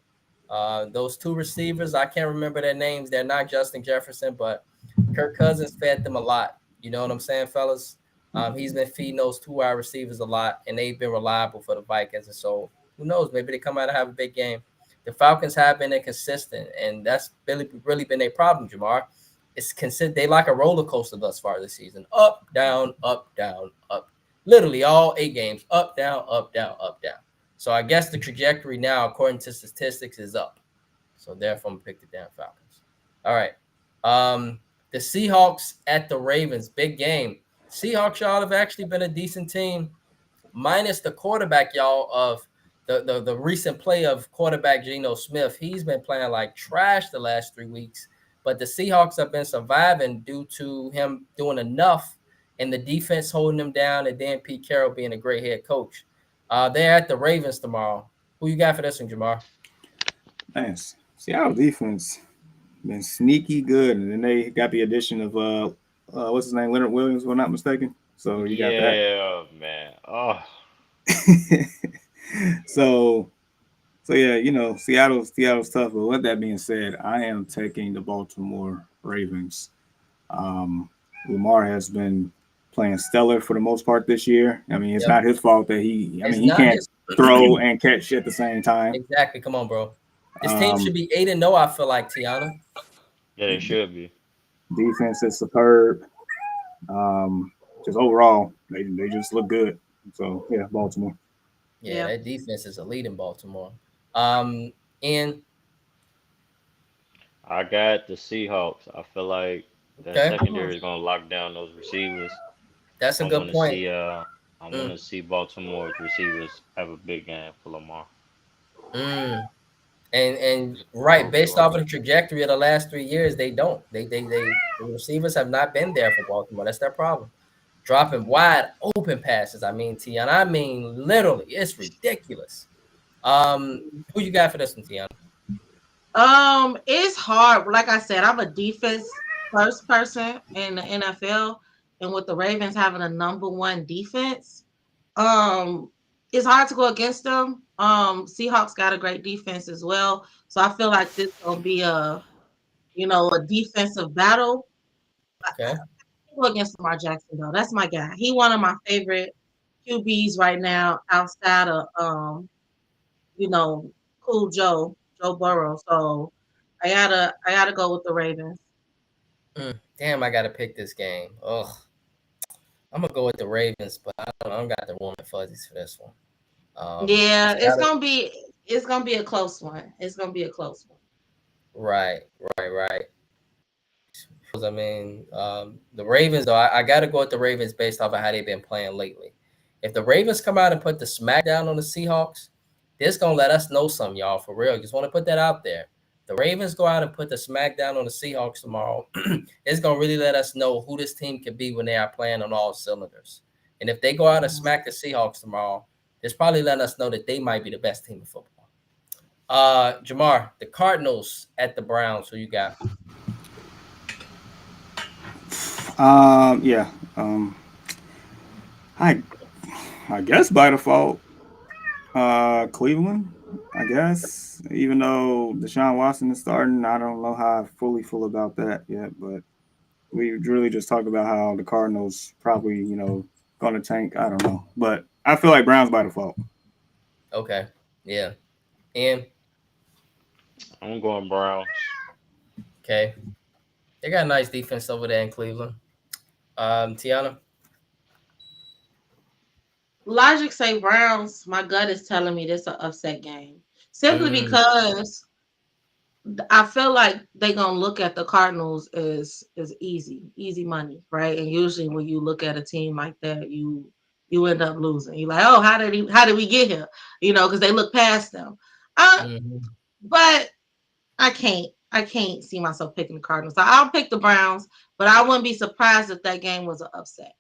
Those two receivers, I can't remember their names. They're not Justin Jefferson, but Kirk Cousins fed them a lot. You know what I'm saying, fellas? He's been feeding those two wide receivers a lot, and they've been reliable for the Vikings. And so, who knows? Maybe they come out and have a big game. The Falcons have been inconsistent, and that's really been their problem, Jamar. It's consistent. They like a roller coaster thus far this season. Up, down, up, down, up. Literally all 8 games. Up, down, up, down, up, down. So I guess the trajectory now, according to statistics, is up. So therefore, I'm going to pick the damn Falcons. All right. The Seahawks at the Ravens. Big game. Seahawks, y'all, have actually been a decent team, minus the quarterback, y'all, of the recent play of quarterback Geno Smith. He's been playing like trash the last 3 weeks, but the Seahawks have been surviving due to him doing enough and the defense holding them down, and then Pete Carroll being a great head coach. They're at the Ravens tomorrow. Who you got for this one, Jamar? Nice. Seattle defense been sneaky good, and then they got the addition of what's his name, Leonard Williams, if I'm not mistaken. So you got that. Yeah, man. Oh. So yeah, Seattle's tough. But with that being said, I am taking the Baltimore Ravens. Lamar has been playing stellar for the most part this year. I mean, it's not his fault that he can't throw and catch at the same time. Exactly. Come on, bro. This team should be 8-0, I feel like, Tiana. Yeah, they should be. Defense is superb. Just overall, they just look good. So yeah, Baltimore. Yeah, that defense is elite in Baltimore. And I got the Seahawks. I feel like that secondary is going to lock down those receivers. That's a good point. I want to see Baltimore's receivers have a big game for Lamar. And right, based off of the trajectory of the last 3 years, they don't. The receivers have not been there for Baltimore. That's their problem. dropping wide open passes. I mean, Tiana, I mean, literally, it's ridiculous. Who you got for this one, Tiana? It's hard. Like I said, I'm a defense first person in the NFL, and with the Ravens having a number one defense, it's hard to go against them. Seahawks got a great defense as well, so I feel like this gonna be a defensive battle. Okay. I go against Lamar Jackson though. That's my guy. He one of my favorite QBs right now outside of cool Joe Burrow. So I gotta go with the Ravens. Damn, I gotta pick this game. Ugh. I'm gonna go with the Ravens, but I don't got the warm and fuzzies for this one. Yeah, it's gonna be a close one. It's gonna be a close one. Right. I mean, the Ravens, though, I got to go with the Ravens based off of how they've been playing lately. If the Ravens come out and put the smackdown on the Seahawks, this going to let us know something, y'all, for real. Just want to put that out there. The Ravens go out and put the smackdown on the Seahawks tomorrow. It's going to really let us know who this team can be when they are playing on all cylinders. And if they go out and smack the Seahawks tomorrow, it's probably letting us know that they might be the best team in football. Jamar, the Cardinals at the Browns. Who you got? Yeah. I guess by default, Cleveland. I guess, even though Deshaun Watson is starting, I don't know how I fully feel about that yet. But we really just talked about how the Cardinals probably, going to tank. I don't know, but I feel like Browns by default. Okay. Yeah. And I'm going Browns. okay. They got a nice defense over there in Cleveland. Tiana? Logic say Browns. My gut is telling me this is an upset game. Simply because I feel like they're gonna look at the Cardinals as easy money, right? And usually when you look at a team like that, you end up losing. You're like, oh, how did we get here? Because they look past them. But I can't see myself picking the Cardinals. So I'll pick the Browns, but I wouldn't be surprised if that game was an upset.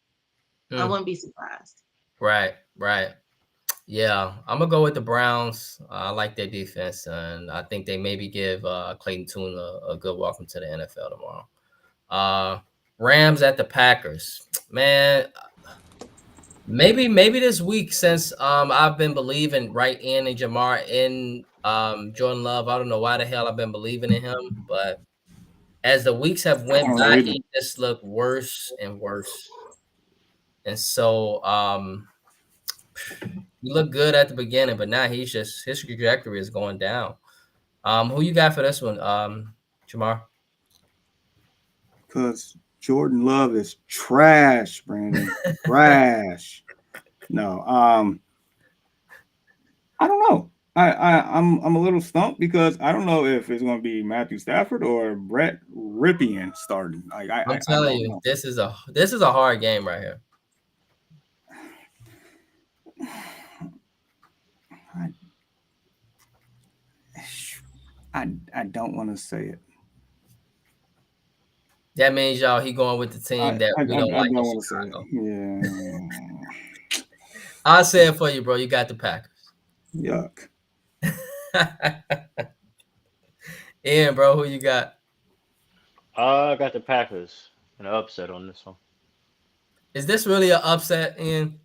I wouldn't be surprised. Right. Yeah, I'm gonna go with the Browns. I like their defense, and I think they maybe give Clayton Tune a good welcome to the NFL tomorrow. Rams at the Packers, man. Maybe this week, since I've been believing right in Jamar in Jordan Love. I don't know why the hell I've been believing in him, but as the weeks have went by, he just looked worse and worse. And so he looked good at the beginning, but now his trajectory is going down. Who you got for this one, Jamar? Because Jordan Love is trash, Brandon. Trash. No, I don't know. I'm a little stumped because I don't know if it's going to be Matthew Stafford or Brett Rypien starting. I'm telling you, this is a hard game right here. I don't want to say it. That means y'all he going with the team that we don't like. I don't want to say it. Yeah. I'll say it for you, bro. You got the Packers. Yuck. Ian, bro, who you got? I got the Packers. An upset on this one. Is this really an upset, Ian?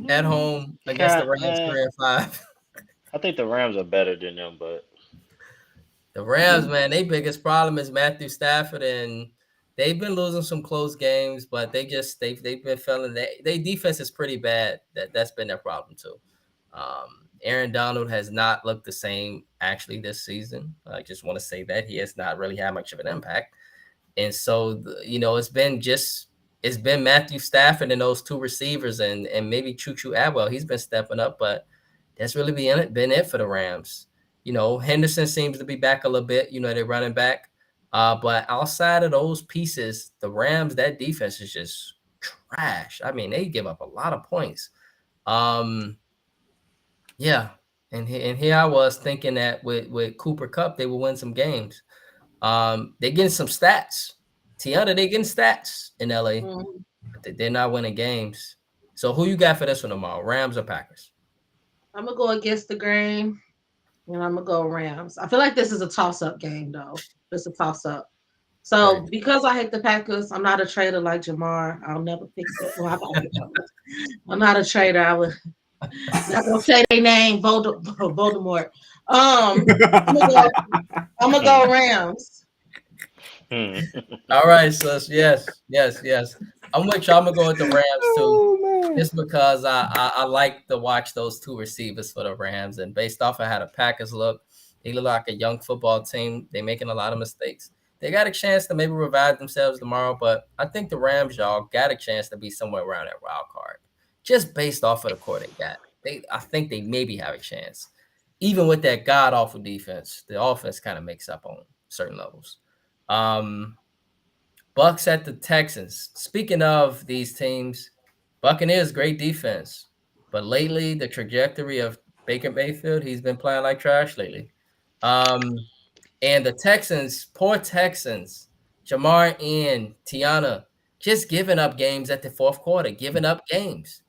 At home against the Rams 3-5? I think the Rams are better than them, but the Rams, man, their biggest problem is Matthew Stafford, and they've been losing some close games, but they've been feeling their defense is pretty bad. That's been their problem too. Aaron Donald has not looked the same actually this season. I just want to say that he has not really had much of an impact, and so it's been Matthew Stafford and those two receivers, and maybe Chuchu Atwell. He's been stepping up, but that's really been it for the Rams. Henderson seems to be back a little bit. They're running back. But outside of those pieces, the Rams, that defense is just trash. I mean, they give up a lot of points. Yeah. And here I was thinking that with Cooper Kupp, they will win some games. They're getting some stats. Tiana, they getting stats in LA. They're not winning games. So who you got for this one tomorrow? Rams or Packers? I'm gonna go against the grain, and I'm gonna go Rams. I feel like this is a toss-up game, though. It's a toss-up. So Right. because I hate the Packers, I'm not a trader like Jamar. I'll never pick them. Well, I'm not a trader. I would not gonna say their name, Voldemort. I'm gonna go Rams. All right, so yes. I'm with you. I'm gonna go with the Rams too, just because I like to watch those two receivers for the Rams, and based off of how the Packers look, they look like a young football team. They're making a lot of mistakes. They got a chance to maybe revive themselves tomorrow, but I think the Rams, y'all, got a chance to be somewhere around that wild card, just based off of the core they got. I think they maybe have a chance, even with that god awful defense. The offense kind of makes up on certain levels. Bucks at the Texans. Speaking of these teams, Buccaneers great defense, but lately the trajectory of Baker Mayfield, he's been playing like trash lately. And the Texans, poor Texans, Jamar and Tiana, just giving up games at the fourth quarter, giving up games.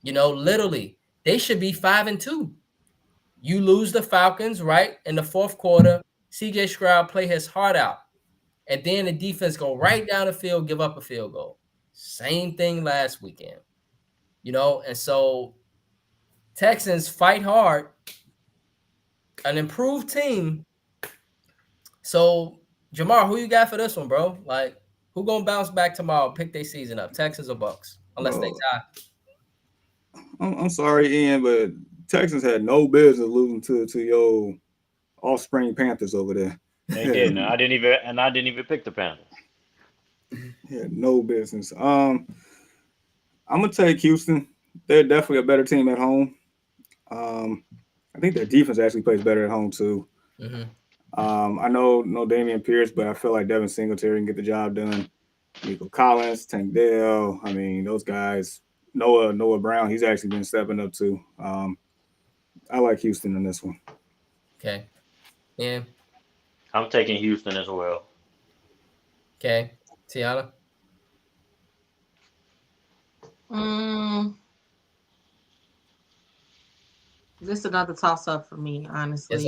Literally, they should be 5-2. You lose the Falcons, right? In the fourth quarter, CJ Stroud play his heart out. And then the defense go right down the field, give up a field goal. Same thing last weekend. And so Texans fight hard, an improved team. So, Jamar, who you got for this one, bro? Like, who gonna bounce back tomorrow, pick their season up, Texans or Bucks? Unless they tie. I'm sorry, Ian, but Texans had no business losing to your offspring Panthers over there. They didn't. I didn't even pick the Panthers. Yeah, no business. I'm gonna take Houston. They're definitely a better team at home. I think their defense actually plays better at home too. Mm-hmm. I know no Damian Pierce, but I feel like Devin Singletary can get the job done. Nico Collins, Tank Dell. I mean, those guys. Noah Brown. He's actually been stepping up too. I like Houston in this one. Okay. Yeah. I'm taking Houston as well. Okay. Tiana? This is another toss-up for me, honestly. This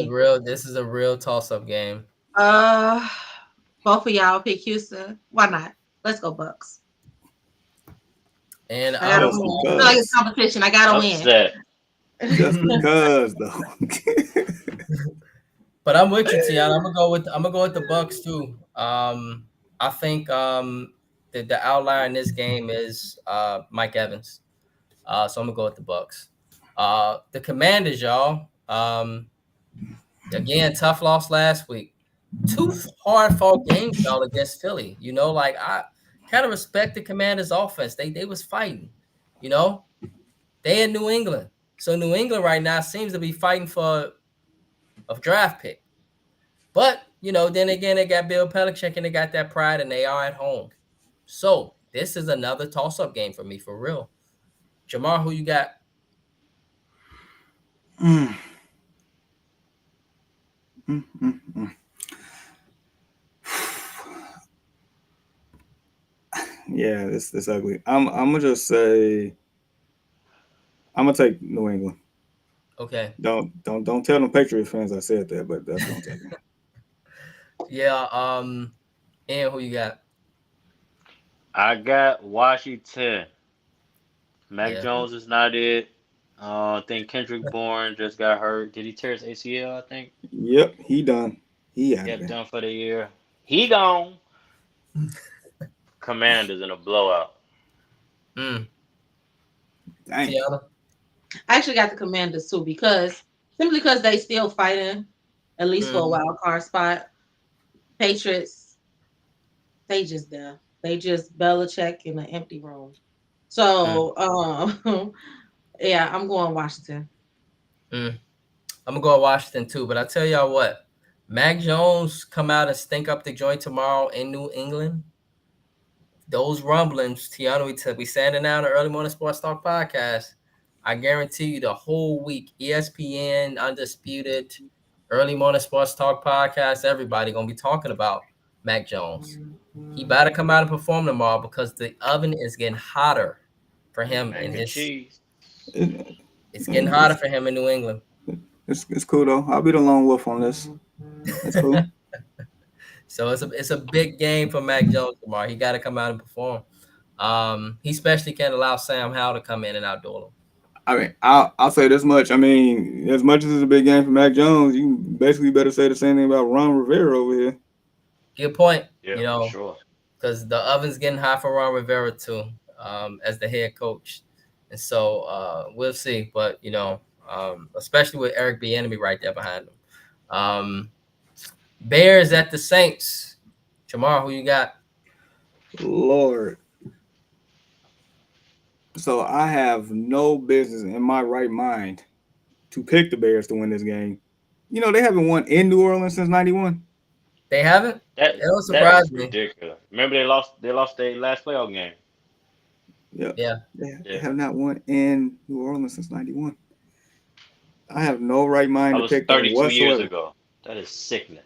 is a real toss-up game. Both of y'all pick Houston. Why not? Let's go Bucks. And I gotta win. I feel like it's competition. I gotta win. Just because, though. But I'm with you, Tiana. I'm gonna go with the Bucks too. I think the outlier in this game is Mike Evans. So I'm gonna go with the Bucks. The Commanders, y'all. Again, tough loss last week. 2 hard-fought games, y'all, against Philly. I kind of respect the Commanders' offense. They was fighting. They in New England. So New England right now seems to be fighting for a draft pick. But, then again, they got Bill Belichick and they got that pride and they are at home. So this is another toss-up game for me, for real. Jamar, who you got? Yeah, this ugly. I'm gonna just say I'm gonna take New England. Okay. Don't tell them Patriot fans I said that, but that's what I'm taking. Yeah. And who you got? I got Washington. Mac Jones is not it. I think Kendrick Bourne just got hurt. Did he tear his ACL? I think. Yep, he done. Done for the year. He gone. Commanders in a blowout. Dang. I actually got the Commanders too simply because they still fighting at least for a wild card spot. Patriots, they just there. They just Belichick in an empty room. So yeah, I'm going Washington. I'm gonna go Washington too, but I tell y'all what, Mac Jones come out and stink up the joint tomorrow in New England. Those rumblings, Tiana, we standing down the Early Morning Sports Talk podcast. I guarantee you the whole week, ESPN, Undisputed, Early Morning Sports Talk podcast, everybody gonna be talking about Mac Jones. He better come out and perform tomorrow because the oven is getting hotter for him Mac in and his. cheese. It's getting hotter for him in New England. It's cool though. I'll be the lone wolf on this. That's cool. So it's a big game for Mac Jones tomorrow. He got to come out and perform. He especially can't allow Sam Howell to come in and outduel him. I mean, I'll say this much. I mean, as much as it's a big game for Mac Jones, you basically better say the same thing about Ron Rivera over here. Good point. Yeah, for sure. Because the oven's getting hot for Ron Rivera too, as the head coach, and so we'll see. But especially with Eric Bieniemy right there behind him. Bears at the Saints. Jamar, who you got? Lord. So I have no business in my right mind to pick the Bears to win this game. You know, they haven't won in New Orleans since '91. They haven't? That don't surprise me. Ridiculous. Remember they lost their last playoff game. Yeah. They have not won in New Orleans since '91. I have no right mind to pick them whatsoever. 32 years ago. That is sickening.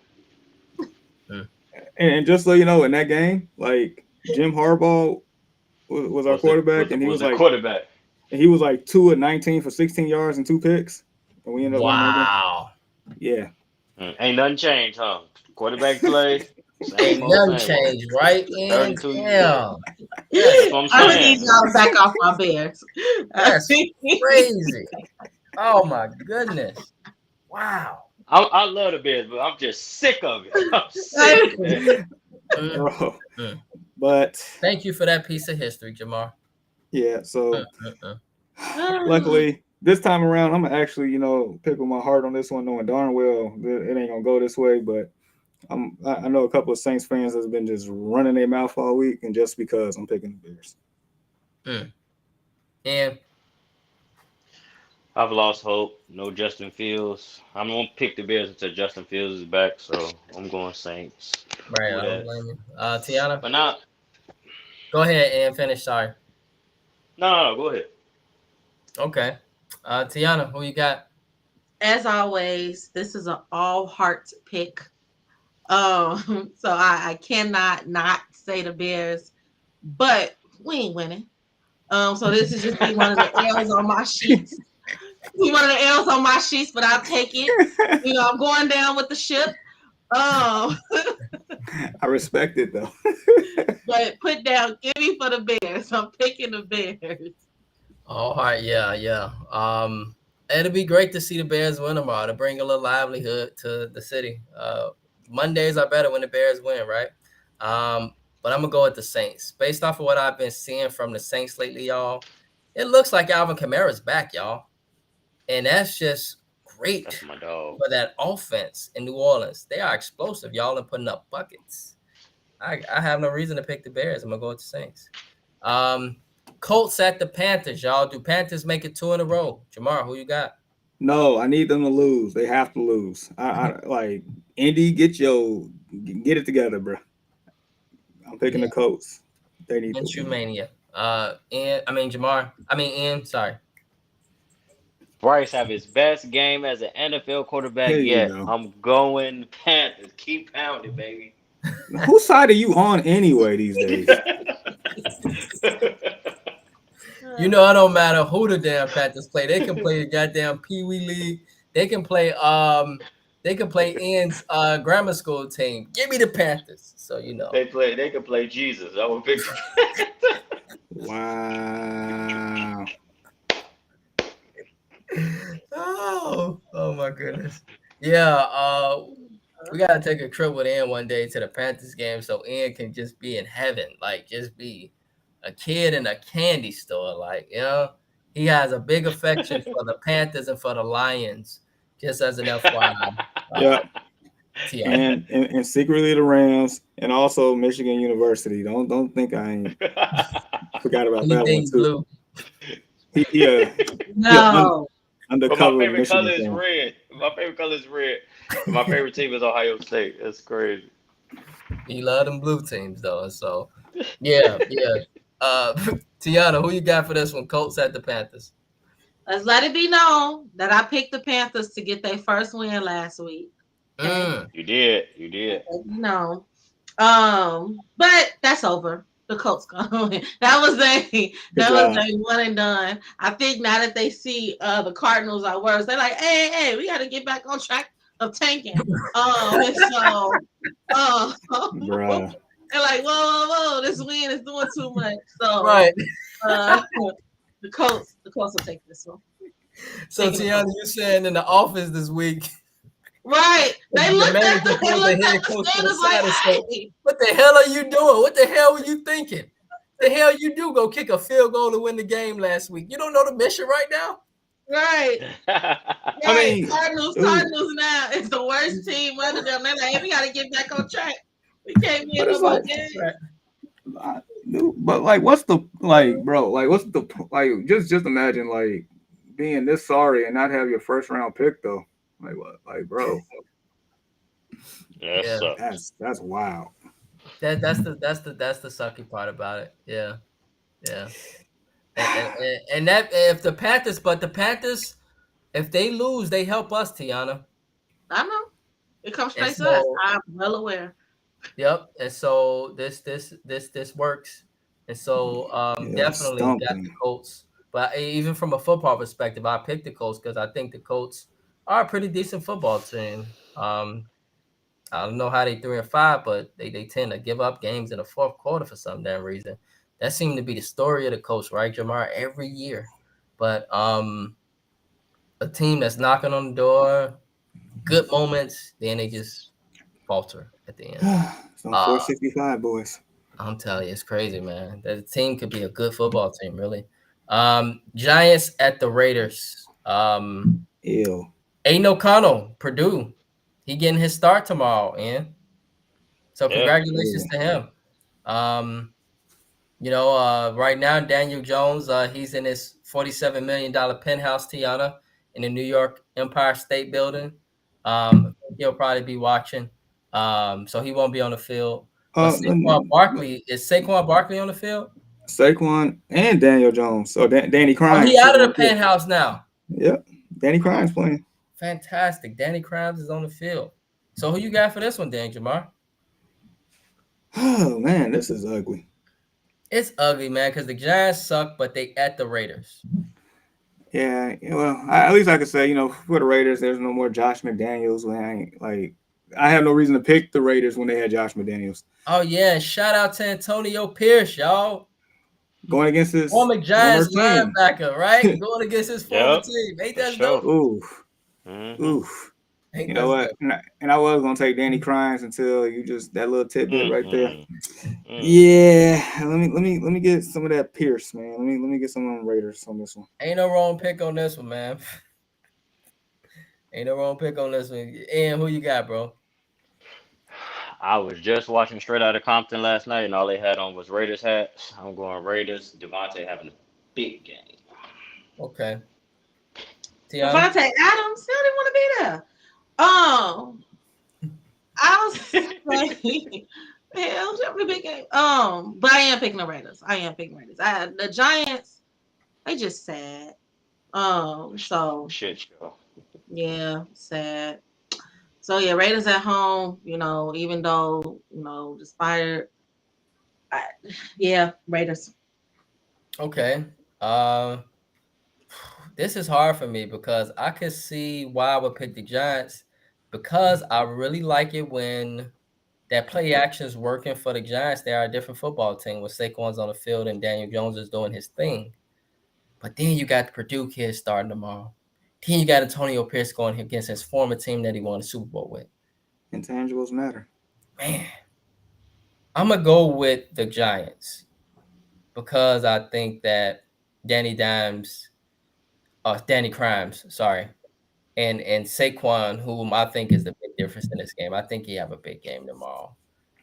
And just so you know, in that game, like Jim Harbaugh was our quarterback, and he was like quarterback. And he was like 2 of 19 for 16 yards and 2 picks. And we ended up winning that game. Yeah. Ain't nothing changed, huh? Quarterback play. Ain't nothing changed, right? And yeah. That's what I'm saying. I need y'all to back off my Bears. That's crazy. Oh my goodness. Wow. I love the Bears, but I'm just sick of it. I'm sick of it. But thank you for that piece of history, Jamar. Yeah, so luckily this time around, I'm gonna actually, pick with my heart on this one, knowing darn well it ain't gonna go this way. But I know a couple of Saints fans that's been just running their mouth all week, and just because I'm picking the Bears. And I've lost hope. No Justin Fields. I'm gonna pick the Bears until Justin Fields is back, so I'm going Saints. Right. I don't blame you. Tiana. But now, go ahead and finish. Sorry. No, go ahead. Okay. Tiana, who you got? As always, this is an all heart pick. So I cannot not say the Bears, but we ain't winning. So this is just one of the L's on my sheets. One of the L's on my sheets, but I'll take it. I'm going down with the ship. I respect it though. But put down, give me for the Bears. I'm picking the Bears. All right, yeah. It'll be great to see the Bears win tomorrow to bring a little livelihood to the city. Mondays are better when the Bears win, right? But I'm gonna go with the Saints. Based off of what I've been seeing from the Saints lately, y'all, it looks like Alvin Kamara's back, y'all. And that's just great that's my dog. For that offense in New Orleans. They are explosive, y'all, and putting up buckets. I have no reason to pick the Bears. I'm going to go with the Saints. Colts at the Panthers, y'all. Do Panthers make it 2 in a row? Jamar, who you got? No, I need them to lose. They have to lose. I like Indy, get it together, bro. I'm picking the Colts. They need to Mania. Ian, sorry. Bryce have his best game as an NFL quarterback yet. I'm going Panthers. Keep pounding, baby. Whose side are you on anyway these days? It don't matter who the damn Panthers play. They can play a goddamn Pee Wee League. They can play Ian's grammar school team. Give me the Panthers. So they can play Jesus. I would pick. Wow. Oh my goodness. Yeah, we gotta take a trip with Ian one day to the Panthers game so Ian can just be in heaven, like just be a kid in a candy store. Like, he has a big affection for the Panthers and for the Lions, just as an FYI. Yeah. And secretly the Rams and also Michigan University. Don't think I ain't forgot about that one too. No. Undercover. But my favorite color is red. My favorite team is Ohio State. That's crazy. You love them blue teams though. So yeah. Tiana, who you got for this one? Colts at the Panthers. Let's let it be known that I picked the Panthers to get their first win last week. You did. No. But that's over. The Colts gonna win. That was a one and done. I think now that they see the Cardinals are worse, they're like, hey, we got to get back on track of tanking. And so, Bruh. they're like, whoa, this win is doing too much. So, Right. the Colts will take this one. So, Tiana, you saying in the office this week? Right. They looked at the head coach to the side and said, "What the hell are you doing? What the hell were you thinking? The hell you do go kick a field goal to win the game last week? You don't know the mission right now." Right. I mean, Cardinals now is the worst team under them. They're like, hey, we got to get back on track. We can't be in no more games. But like, what's the bro? Like, what's the Just imagine like being this sorry and not have your first round pick though. Like what? Like, bro. Yeah. That's wild. That's the sucky part about it. Yeah. And that if the Panthers, if they lose, they help us, Tiana. I know. It comes straight to us. I'm well aware. Yep. And so this works. And so definitely got the Colts. But even from a football perspective, I picked the Colts because I think the Colts are a pretty decent football team. I don't know how they 3-5, but they tend to give up games in the fourth quarter for some damn reason. That seemed to be the story of the Colts, right, Jamar? Every year. But a team that's knocking on the door, good moments, then they just falter at the end. It's on 465, boys. I'm telling you, it's crazy, man. The team could be a good football team, really. Giants at the Raiders. Ew. Aiden O'Connell, Purdue. He getting his start tomorrow, Ian. So congratulations to him. Right now, Daniel Jones, he's in his $47 million penthouse, Tiana, in the New York Empire State Building. He'll probably be watching. So he won't be on the field. Saquon Barkley, is Saquon Barkley on the field? Saquon and Daniel Jones. So Danny Crimes. He out of the penthouse now. Yep. Danny Crimes playing. Fantastic. Danny Crimes is on the field. So who you got for this one, Dan Jamar? Oh, man, this is ugly. It's ugly, man, because the Giants suck, but they at the Raiders. Yeah, well, at least I could say, for the Raiders, there's no more Josh McDaniels. I have no reason to pick the Raiders when they had Josh McDaniels. Oh, yeah. Shout out to Antonio Pierce, y'all. Going against his former Giants linebacker, right? Going against his former team. Ain't that dope? Oof. Mm-hmm. Oof. You know what? And I was gonna take Danny Crimes until you just that little tidbit right there. Yeah, let me get some of that Pierce, man. Let me get some of them Raiders on this one. Ain't no wrong pick on this one, man. Ain't no wrong pick on this one. And who you got, bro? I was just watching Straight Outta Compton last night, and all they had on was Raiders hats. I'm going Raiders. Devontae having a big game. Okay. Devontae Adams still didn't want to be there. I was like, hell, having a big game. But I am picking the Raiders. The Giants, they just sad. So shit show. Yeah, sad. So yeah, Raiders at home, even though, just fired. Raiders. Okay. This is hard for me because I could see why I would pick the Giants because I really like it when that play action is working for the Giants. They are a different football team with Saquon's on the field and Daniel Jones is doing his thing. But then you got the Purdue kids starting tomorrow. Then you got Antonio Pierce going against his former team that he won the Super Bowl with. Intangibles matter. Man, I'm going to go with the Giants because I think that Danny Crimes, and Saquon, whom I think is the big difference in this game. I think he have a big game tomorrow.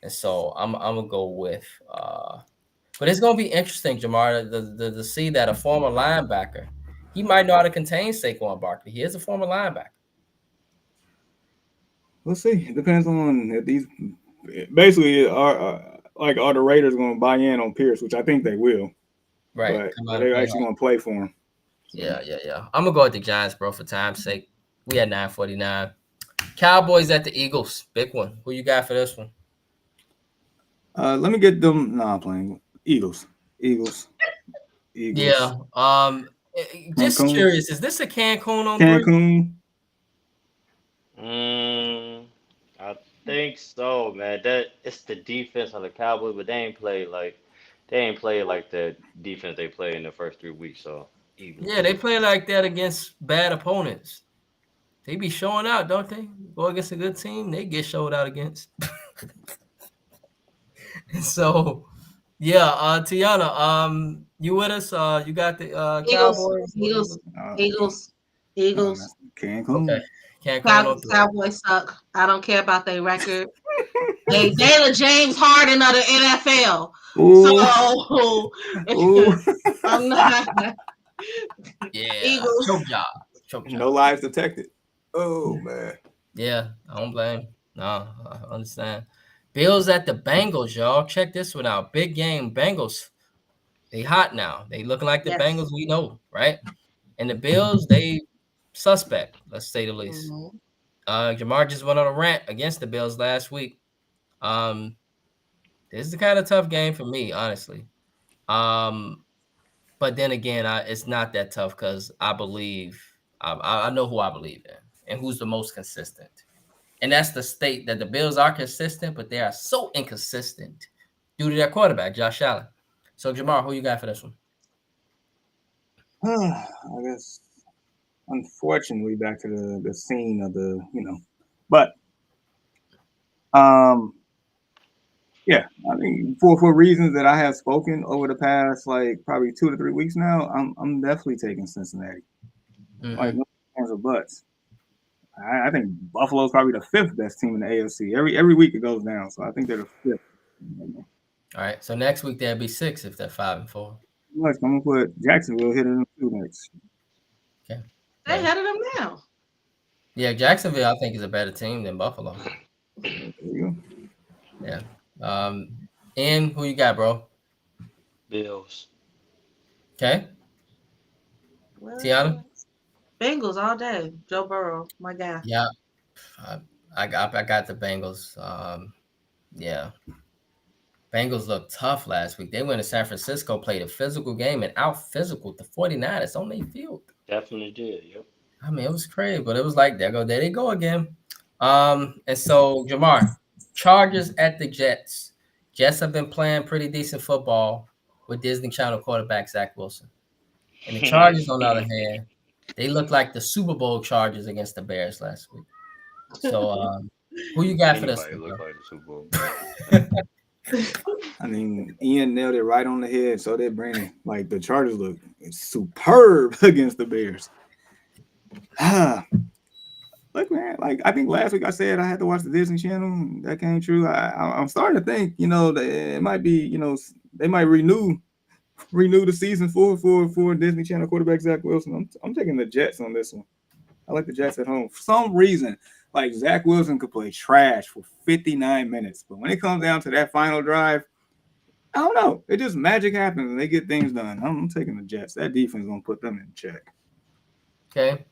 And so I'm going to go with but it's going to be interesting, Jamar, to see that a former linebacker, he might know how to contain Saquon Barkley. He is a former linebacker. We'll see. It depends on if these basically are the Raiders going to buy in on Pierce, which I think they will. Right. But they're actually going to play for him. So. Yeah. I'm going to go with the Giants, bro, for time's sake. We had 9:49. Cowboys at the Eagles. Big one. Who you got for this one? Let me get them. No, I'm playing Eagles. Eagles. Yeah. Just Cancun. curious, is this a Cancun on 3? Cancun. I think so, man. That it's the defense on the Cowboys, but they ain't played like the defense they played in the first 3 weeks. So Yeah, Eagles. they play like that against bad opponents. They be showing out, don't they? Go against a good team, they get showed out against. So, yeah, Tiana, you with us? You got the Eagles, Cowboys or Eagles, Eagles? Eagles, No, no, Eagles. Okay, Cancun. Cancun on 3. Cowboys suck. I don't care about their record. They the James Harden of the NFL. Ooh, So ooh. I'm not Yeah, Eagles. choke job, choke No job. lives detected. Oh man. Yeah, I don't blame. No, I understand. Bills at the Bengals, y'all. Check this one out. Big game. Bengals. They hot now. They looking like the Yes. Bengals we know, right? And the Bills, they suspect, let's say the least. Mhm. Jamar just went on a rant against the Bills last week. Um, this is a kind of tough game for me, honestly. Um, but then again, it's not that tough because I believe I know who I believe in and who's the most consistent. And that's the state that the Bills are consistent, but they are so inconsistent due to their quarterback, Josh Allen. So, Jamar, who you got for this one? I guess unfortunately back to the scene of but um yeah, I mean for reasons that I have spoken over the past like probably 2 to 3 weeks now, I'm definitely taking Cincinnati. Like Mm-hmm. no hands or buts. I think Buffalo's probably the fifth best team in the AFC. Every week it goes down, so I think they're the fifth. All right. So next week they'll be 6 if they're 5-4. Much. I'm gonna put Jacksonville hitting them too next. Okay. They Yeah. headed them now. Yeah, Jacksonville, I think, is a better team than Buffalo. There you Yeah. And who you got, bro? Bills. Okay. Tiana? Well, Bengals all day. Joe Burrow, my guy. Yeah. I got the Bengals. Yeah. Bengals looked tough last week. They went to San Francisco, played a physical game, and out physical the 49ers on their field. Definitely did. Yep. I mean, it was crazy, but it was like, there they go again. And so, Jamar, Chargers at the Jets. Jets have been playing pretty decent football with Disney Channel quarterback Zach Wilson. And the Chargers, on the other hand, they look like the Super Bowl Chargers against the Bears last week. So, who you got for this Anybody one, look bro? like the Super Bowl? I mean, Ian nailed it right on the head. So did Brandon. Like the Chargers look superb against the Bears. Look, man. Like I think last week I said I had to watch the Disney Channel. That came true. I'm starting to think, that it might be, they might renew the season for Disney Channel quarterback Zach Wilson. I'm taking the Jets on this one. I like the Jets at home. For some reason, like Zach Wilson could play trash for 59 minutes, but when it comes down to that final drive, I don't know. It just magic happens and they get things done. I'm taking the Jets. That defense gonna put them in check. Okay.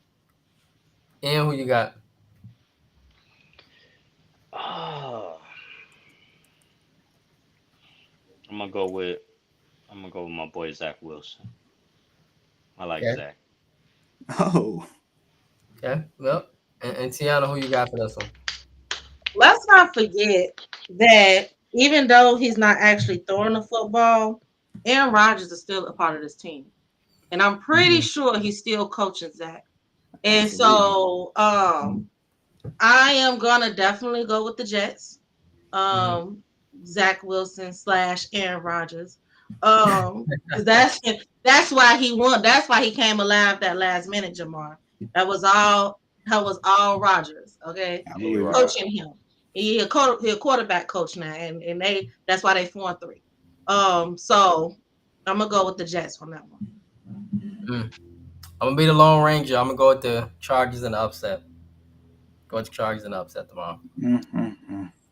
And who you got? Ah, I'm gonna go with my boy Zach Wilson. I like Okay. Zach. Oh, Okay. Well, and Tiana, who you got for this one? Let's not forget that even though he's not actually throwing the football, Aaron Rodgers is still a part of this team. And I'm pretty sure he's still coaching Zach. And absolutely. so I am gonna definitely go with the Jets. Zach Wilson / Aaron Rodgers. 'Cause that's why he won. That's why he came alive that last minute, Jamar. That was all Rodgers. Okay, I Yeah, believe you're it. right. coaching him. He a quarterback coach now, and that's why they 4-3. So I'm gonna go with the Jets on that one. I'm gonna be the Lone Ranger. I'm gonna go with the Chargers and the upset. Go with the Chargers and the upset tomorrow.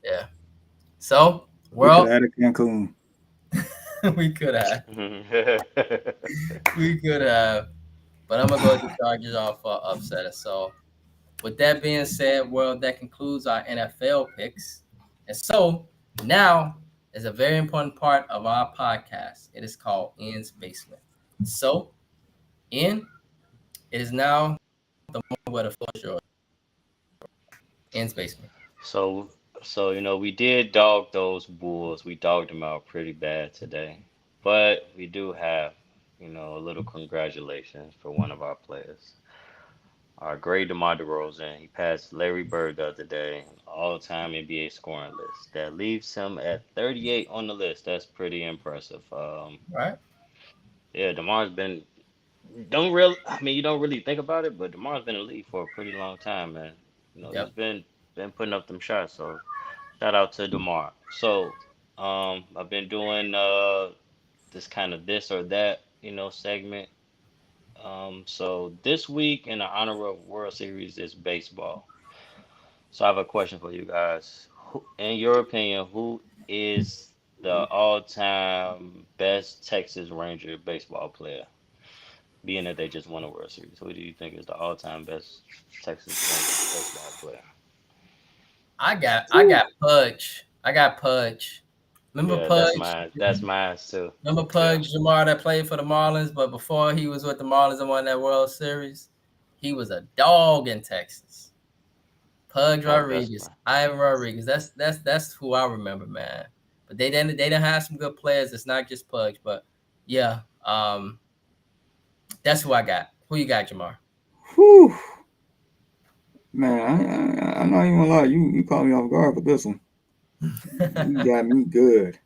Yeah. So, We could well, add a Cancun. we could have, but I'm gonna go with the Chargers off upset. So, with that being said, well, that concludes our NFL picks. And so now is a very important part of our podcast. It is called N's Basement. So, N, it is now the moment where the floor is yours. N's Basement. So, we did dog those Bulls. We dogged them out pretty bad today. But we do have, a little congratulations for one of our players. Our great DeMar DeRozan. He passed Larry Bird the other day, all-time NBA scoring list. That leaves him at 38 on the list. That's pretty impressive. Right? Yeah, DeMar's been don't real. I mean, you don't really think about it, but DeMar's been in the league for a pretty long time, man. He's Yep. been putting up them shots. So shout out to DeMar. So I've been doing this kind of this or that, segment. So this week in the honor of World Series is baseball. So I have a question for you guys. In your opinion, who is the all-time best Texas Ranger baseball player? Being that they just won a World Series, who do you think is the all-time best Texas Ranger baseball player? I got Pudge. I got Pudge. Remember Yeah, that's Pudge? mine. That's mine too. Remember Yeah, Pudge Jamar that played for the Marlins, but before he was with the Marlins and won that World Series, he was a dog in Texas. Pudge oh, that's Rodriguez, mine. Ivan Rodriguez. That's who I remember, man. But they didn't have some good players. It's not just Pudge, but yeah, that's who I got. Who you got, Jamar? Whew. Man, I'm not even gonna lie. You caught me off guard with this one. You got me good.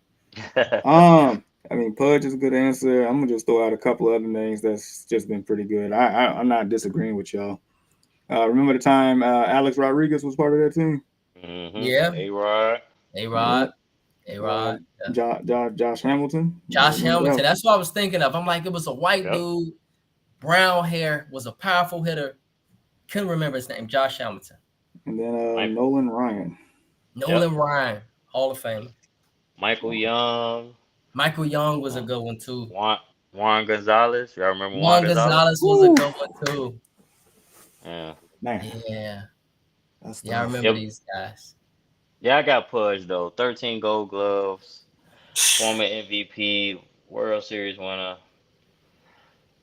I mean, Pudge is a good answer. I'm gonna just throw out a couple other names that's just been pretty good. I'm not disagreeing with y'all. Remember the time Alex Rodriguez was part of that team? Yeah, A-Rod. A Yeah. Rod, A Rod, Josh Hamilton. Josh Remember Hamilton. that? That's what I was thinking of. I'm like, it was a white Yep. dude, brown hair, was a powerful hitter. Couldn't remember his name. Josh Hamilton. And then Mike, Nolan Ryan. Nolan yep. Ryan, Hall of Famer. Michael Young. Michael Young was a Uh, good one too. Juan Gonzalez. Y'all remember Juan Juan Gonzalez? Gonzalez was a Whew. good one too. Yeah. Man, Yeah, that's yeah, I tough. remember Yep. these guys. Yeah, I got Pudge though. 13 Gold Gloves. Former MVP. World Series winner.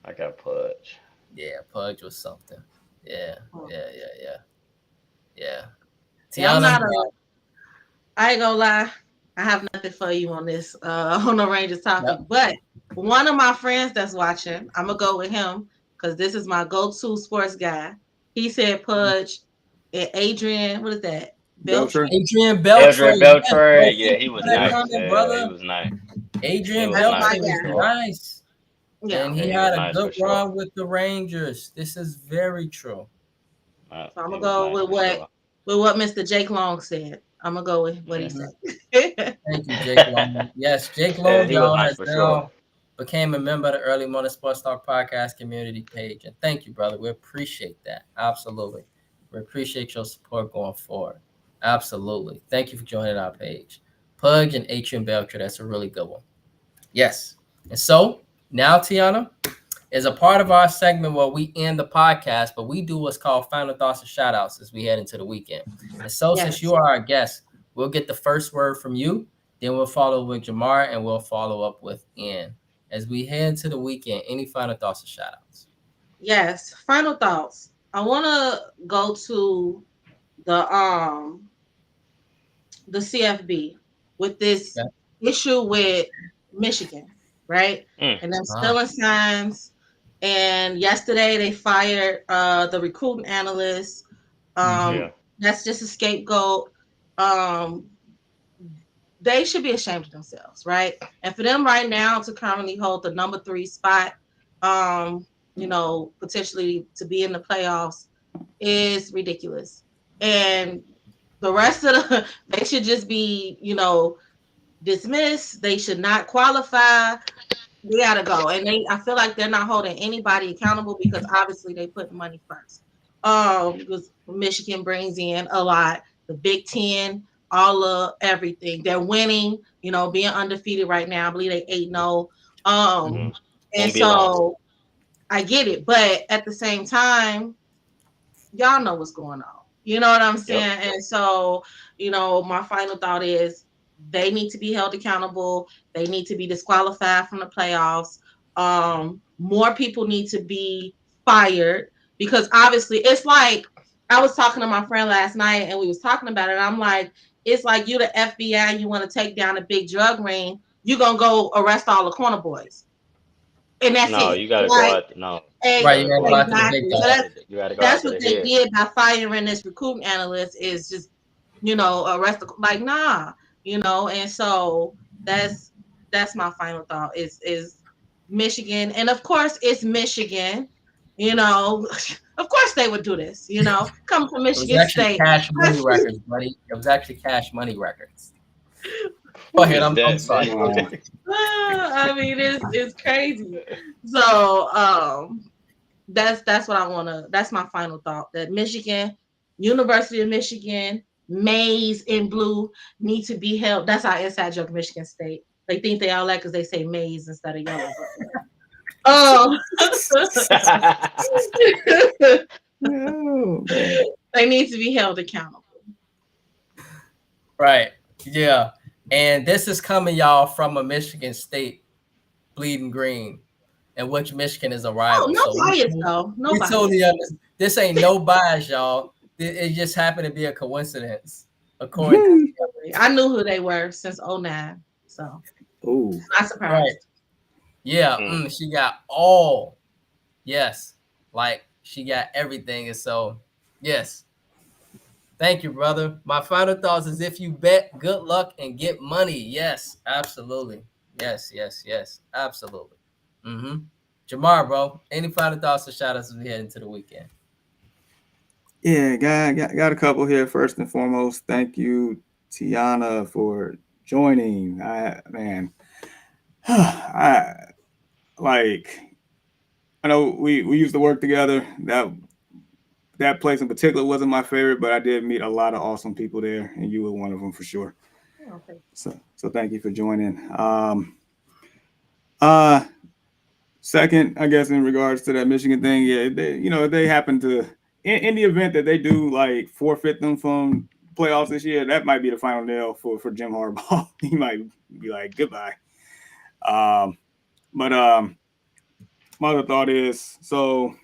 I got Pudge. Yeah, Pudge was something. Yeah, yeah, yeah, yeah, yeah. Yeah, I'm Tiana, not a. I ain't gonna lie. I have nothing for you on this on the Rangers topic, yep. but one of my friends that's watching, I'm gonna go with him because this is my go-to sports guy. He said Pudge and Adrian. What is that? Beltre. Beltran. Adrian Adrian Beltre. Yes, bro. Beltre. Yeah, Thank he you for was that Yeah. nice. comment, Yeah, he brother. was nice. He Adrian was That's Beltre my nice for was guy. sure. nice, Yeah. and he Yeah, he was had a nice good for sure. run with the Rangers. This is very true. So I'm gonna He was go nice with for sure. what Mr. Jake Long said. I'm gonna go with what he Yeah, Mhm. said. Thank you, Jake Long. Yes, Jake yeah, Long, he was y'all, nice has for sure. now became a member of the Early Morning Sports Talk podcast community page. And thank you, brother. We appreciate that. Absolutely. We appreciate your support going forward. Absolutely. Thank you for joining our page. Pudge and Adrian Beltre, that's a really good one. Yes. And so now, Tiana, is a part of our segment where we end the podcast, but we do what's called final thoughts and shout outs as we head into the weekend. And so, since Yes. you are our guest, we'll get the first word from you, then we'll follow with Jamar, and we'll follow up with Ian. As we head into the weekend, any final thoughts and shout outs? Yes. Final thoughts. I wanna go to the the CFB with this Okay. issue with Michigan, right? Mm, And them Ah, stealing signs. And yesterday they fired the recruiting analyst. mhm. yeah. That's just a scapegoat. Um, they should be ashamed of themselves, right? And for them right now to currently hold the number 3 spot, potentially to be in the playoffs is ridiculous. And the rest of they should just be, dismissed. They should not qualify. They gotta go. And I feel like they're not holding anybody accountable because obviously they put money first. Because Michigan brings in a lot, the Big Ten, all of everything. They're winning, being undefeated right now. I believe they 8-0. Hmm. And Won't be long. so I get it, but at the same time, y'all know what's going on. You know what I'm Yep. saying? And so, my final thought is they need to be held accountable. They need to be disqualified from the playoffs. More people need to be fired because obviously it's like I was talking to my friend last night and we was talking about it. And I'm like, it's like you the FBI and you want to take down a big drug ring, you're gonna go arrest all the corner boys. And that's No, it. you gotta go Like, out. No, you Right, you gotta gotta go go after after the. the big exactly. You So dog. gotta that's you gotta go that's after what the they head. did by firing this recruiting analyst is just, arrest like nah, and so that's my final thought is Michigan. And of course it's Michigan, of course they would do this, come from It was Michigan actually State. Cash Money Records, buddy. It was actually Cash Money Records. Go Who ahead. is I'm that, sorry. man? Go ahead. I mean it's crazy. So that's what I want to. That's my final thought. That Michigan, University of Michigan, maize in blue need to be held. That's our inside joke. Michigan State. They think they all that because they say maize instead of yellow. Um, Oh, man. they need to be held accountable. Right. Yeah. And this is coming, y'all, from a Michigan State bleeding green, in which Michigan is a Oh, rival. no So bias though. No we bias. totally understand. This ain't no bias, y'all. It just happened to be a coincidence, according to I knew who they were since '09, so Oh, not surprised. right. Yeah, she got all. Yes, like she got everything, and so yes. Thank you, brother. My final thoughts is if you bet, good luck and get money. Yes, absolutely. Yes, yes, yes, absolutely. Mm-hmm. Jamar, bro, any final thoughts or shout outs as we head into the weekend? yeah, got a couple here. First and foremost, thank you, Tiana, for joining. I like. I know we used to work together. That place in particular wasn't my favorite, but I did meet a lot of awesome people there, and you were one of them for sure. Okay. So thank you for joining. Uh, Second, I guess in regards to that Michigan thing, yeah, they happen to in the event that they do like forfeit them from playoffs this year, that might be the final nail for Jim Harbaugh. He might be like goodbye. Um, but my other thought is so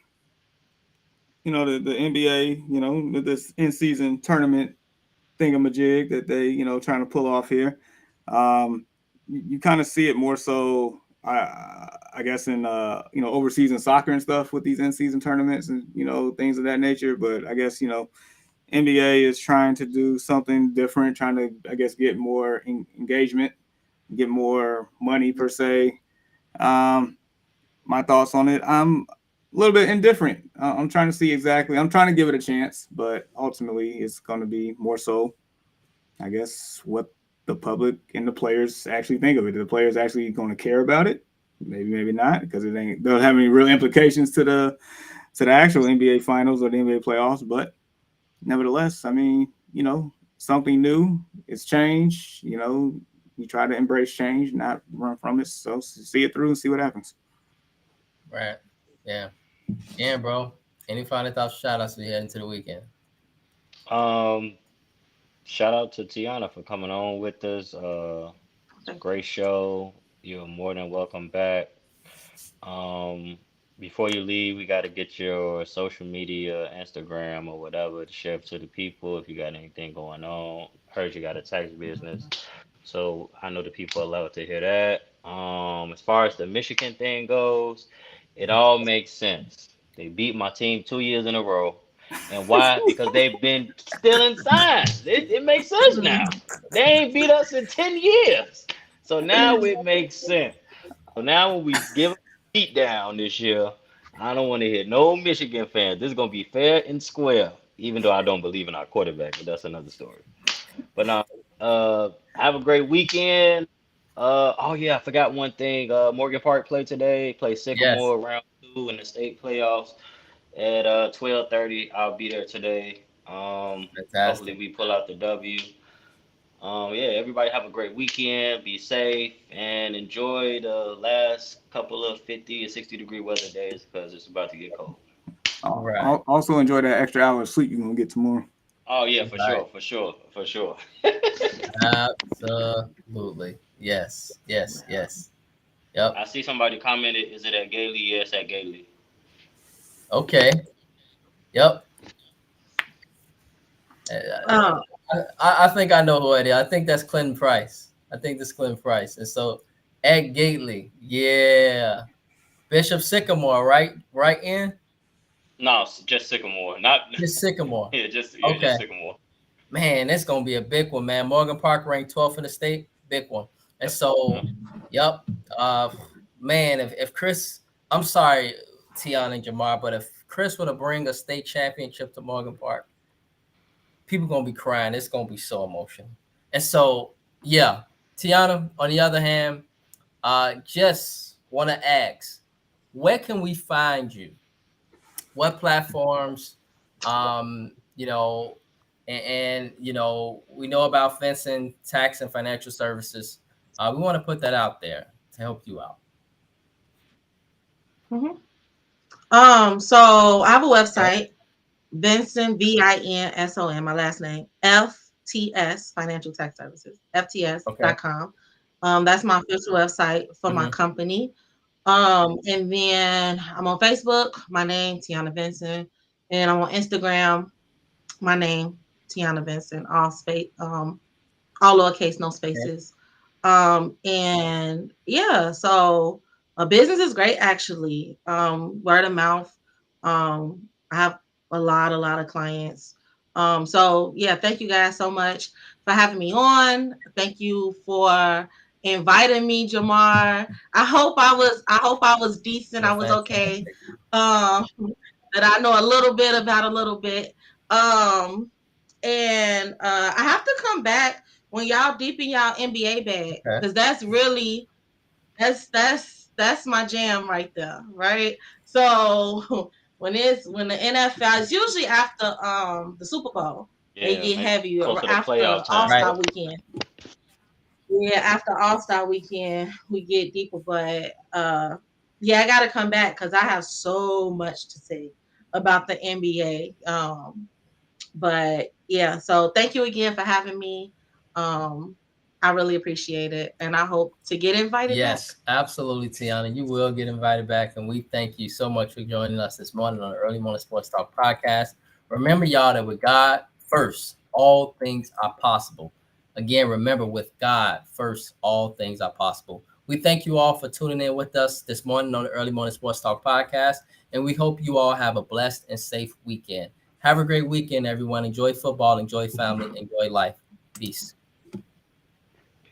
the NBA, this in season tournament thingamajig that they trying to pull off here. You kind of see it more so I guess in overseas in soccer and stuff with these in-season tournaments and things of that nature. But I guess NBA is trying to do something different, trying to I guess get more engagement, get more money per se. My thoughts on it, I'm a little bit indifferent. I'm trying to see exactly. I'm trying to give it a chance, but ultimately it's going to be more so, I guess, what the public and the players actually think of it. Are the players actually going to care about it? Maybe not, because it don't have any real implications to the actual NBA finals or the NBA playoffs. But nevertheless, I mean, something new. It's change. You try to embrace change, not run from it. So see it through and see what happens. Right. Yeah. Yeah, bro. Any final thoughts, shout outs as we head into the weekend? Um, Shout out to Tiana for coming on with us. It's a great show. You're more than welcome back. Um, Before you leave, we got to get your social media, Instagram or whatever, to share to the people if you got anything going on. Heard you got a tax business, so I know the people love to hear that. As far as the Michigan thing goes, it all makes sense. They beat my team 2 years in a row. And why? Because they've been stealing signs. It makes sense now. They ain't beat us in 10 years. So now it makes sense. So now when we give a beat down this year, I don't want to hear no Michigan fans. This is gonna be fair and square, even though I don't believe in our quarterback, but that's another story. But now, have a great weekend. Oh yeah, I forgot one thing. Morgan Park played today. Play Yes. Sycamore round 2 in the state playoffs at 12:30. I'll be there today. Hopefully Fantastic. we pull out the W. Yeah, everybody have a great weekend. Be safe and enjoy the last couple of 50 and 60-degree weather days because it's about to get cold. Right. Also enjoy that extra hour of sleep you're gonna get tomorrow. Oh yeah, for Right. sure. Absolutely. Yes. Yep. I see somebody commented, is it at Gailey? Yes, at Gailey. Okay. Yep. Uh, I think I know who it is. I think that's Clinton Price. I think that's Clinton Price. And so Ed Gately, yeah. Bishop Sycamore, right? Right in? No, just Sycamore. Not Just Sycamore. just Okay. Sycamore. Man, it's gonna be a big one, man. Morgan Park ranked 12th in the state, big one. And so, yep. Man, if Chris, I'm sorry, Tiana and Jamar, but if Chris were to bring a state championship to Morgan Park, people gonna be crying. It's gonna be so emotional. And so, yeah, Tiana, on the other hand, just want to ask, where can we find you? What platforms? You know, and you know, we know about Vincent Tax and Financial Services. We want to put that out there to help you out. So I have a website, Vinson, VINSON, my last name, FTS, Financial Tax Services, FTS.com. That's my official website for my company. And then I'm on Facebook, my name, Tiana Vinson, and I'm on Instagram, my name, Tiana Vinson, all lowercase, no spaces. And yeah, so a business is great actually. Word of mouth. I have a lot of clients. So yeah, thank you guys so much for having me on. Thank you for inviting me, Jamar. I hope I was decent. I was okay. That I know a little bit about a little bit. And I have to come back when y'all deep in y'all NBA bag, because that's really that's my jam right there, right? So when the NFL is usually after the Super Bowl, they get heavy after All-Star weekend. Yeah, after All-Star weekend, we get deeper, but yeah, I gotta come back because I have so much to say about the NBA. But yeah, so thank you again for having me. I really appreciate it, and I hope to get invited back. Yes, absolutely, Tiana. You will get invited back, and we thank you so much for joining us this morning on the Early Morning Sports Talk podcast. Remember, y'all, that with God first, all things are possible. Again, remember, with God first, all things are possible. We thank you all for tuning in with us this morning on the Early Morning Sports Talk podcast, and we hope you all have a blessed and safe weekend. Have a great weekend, everyone. Enjoy football, enjoy family, enjoy life. Peace.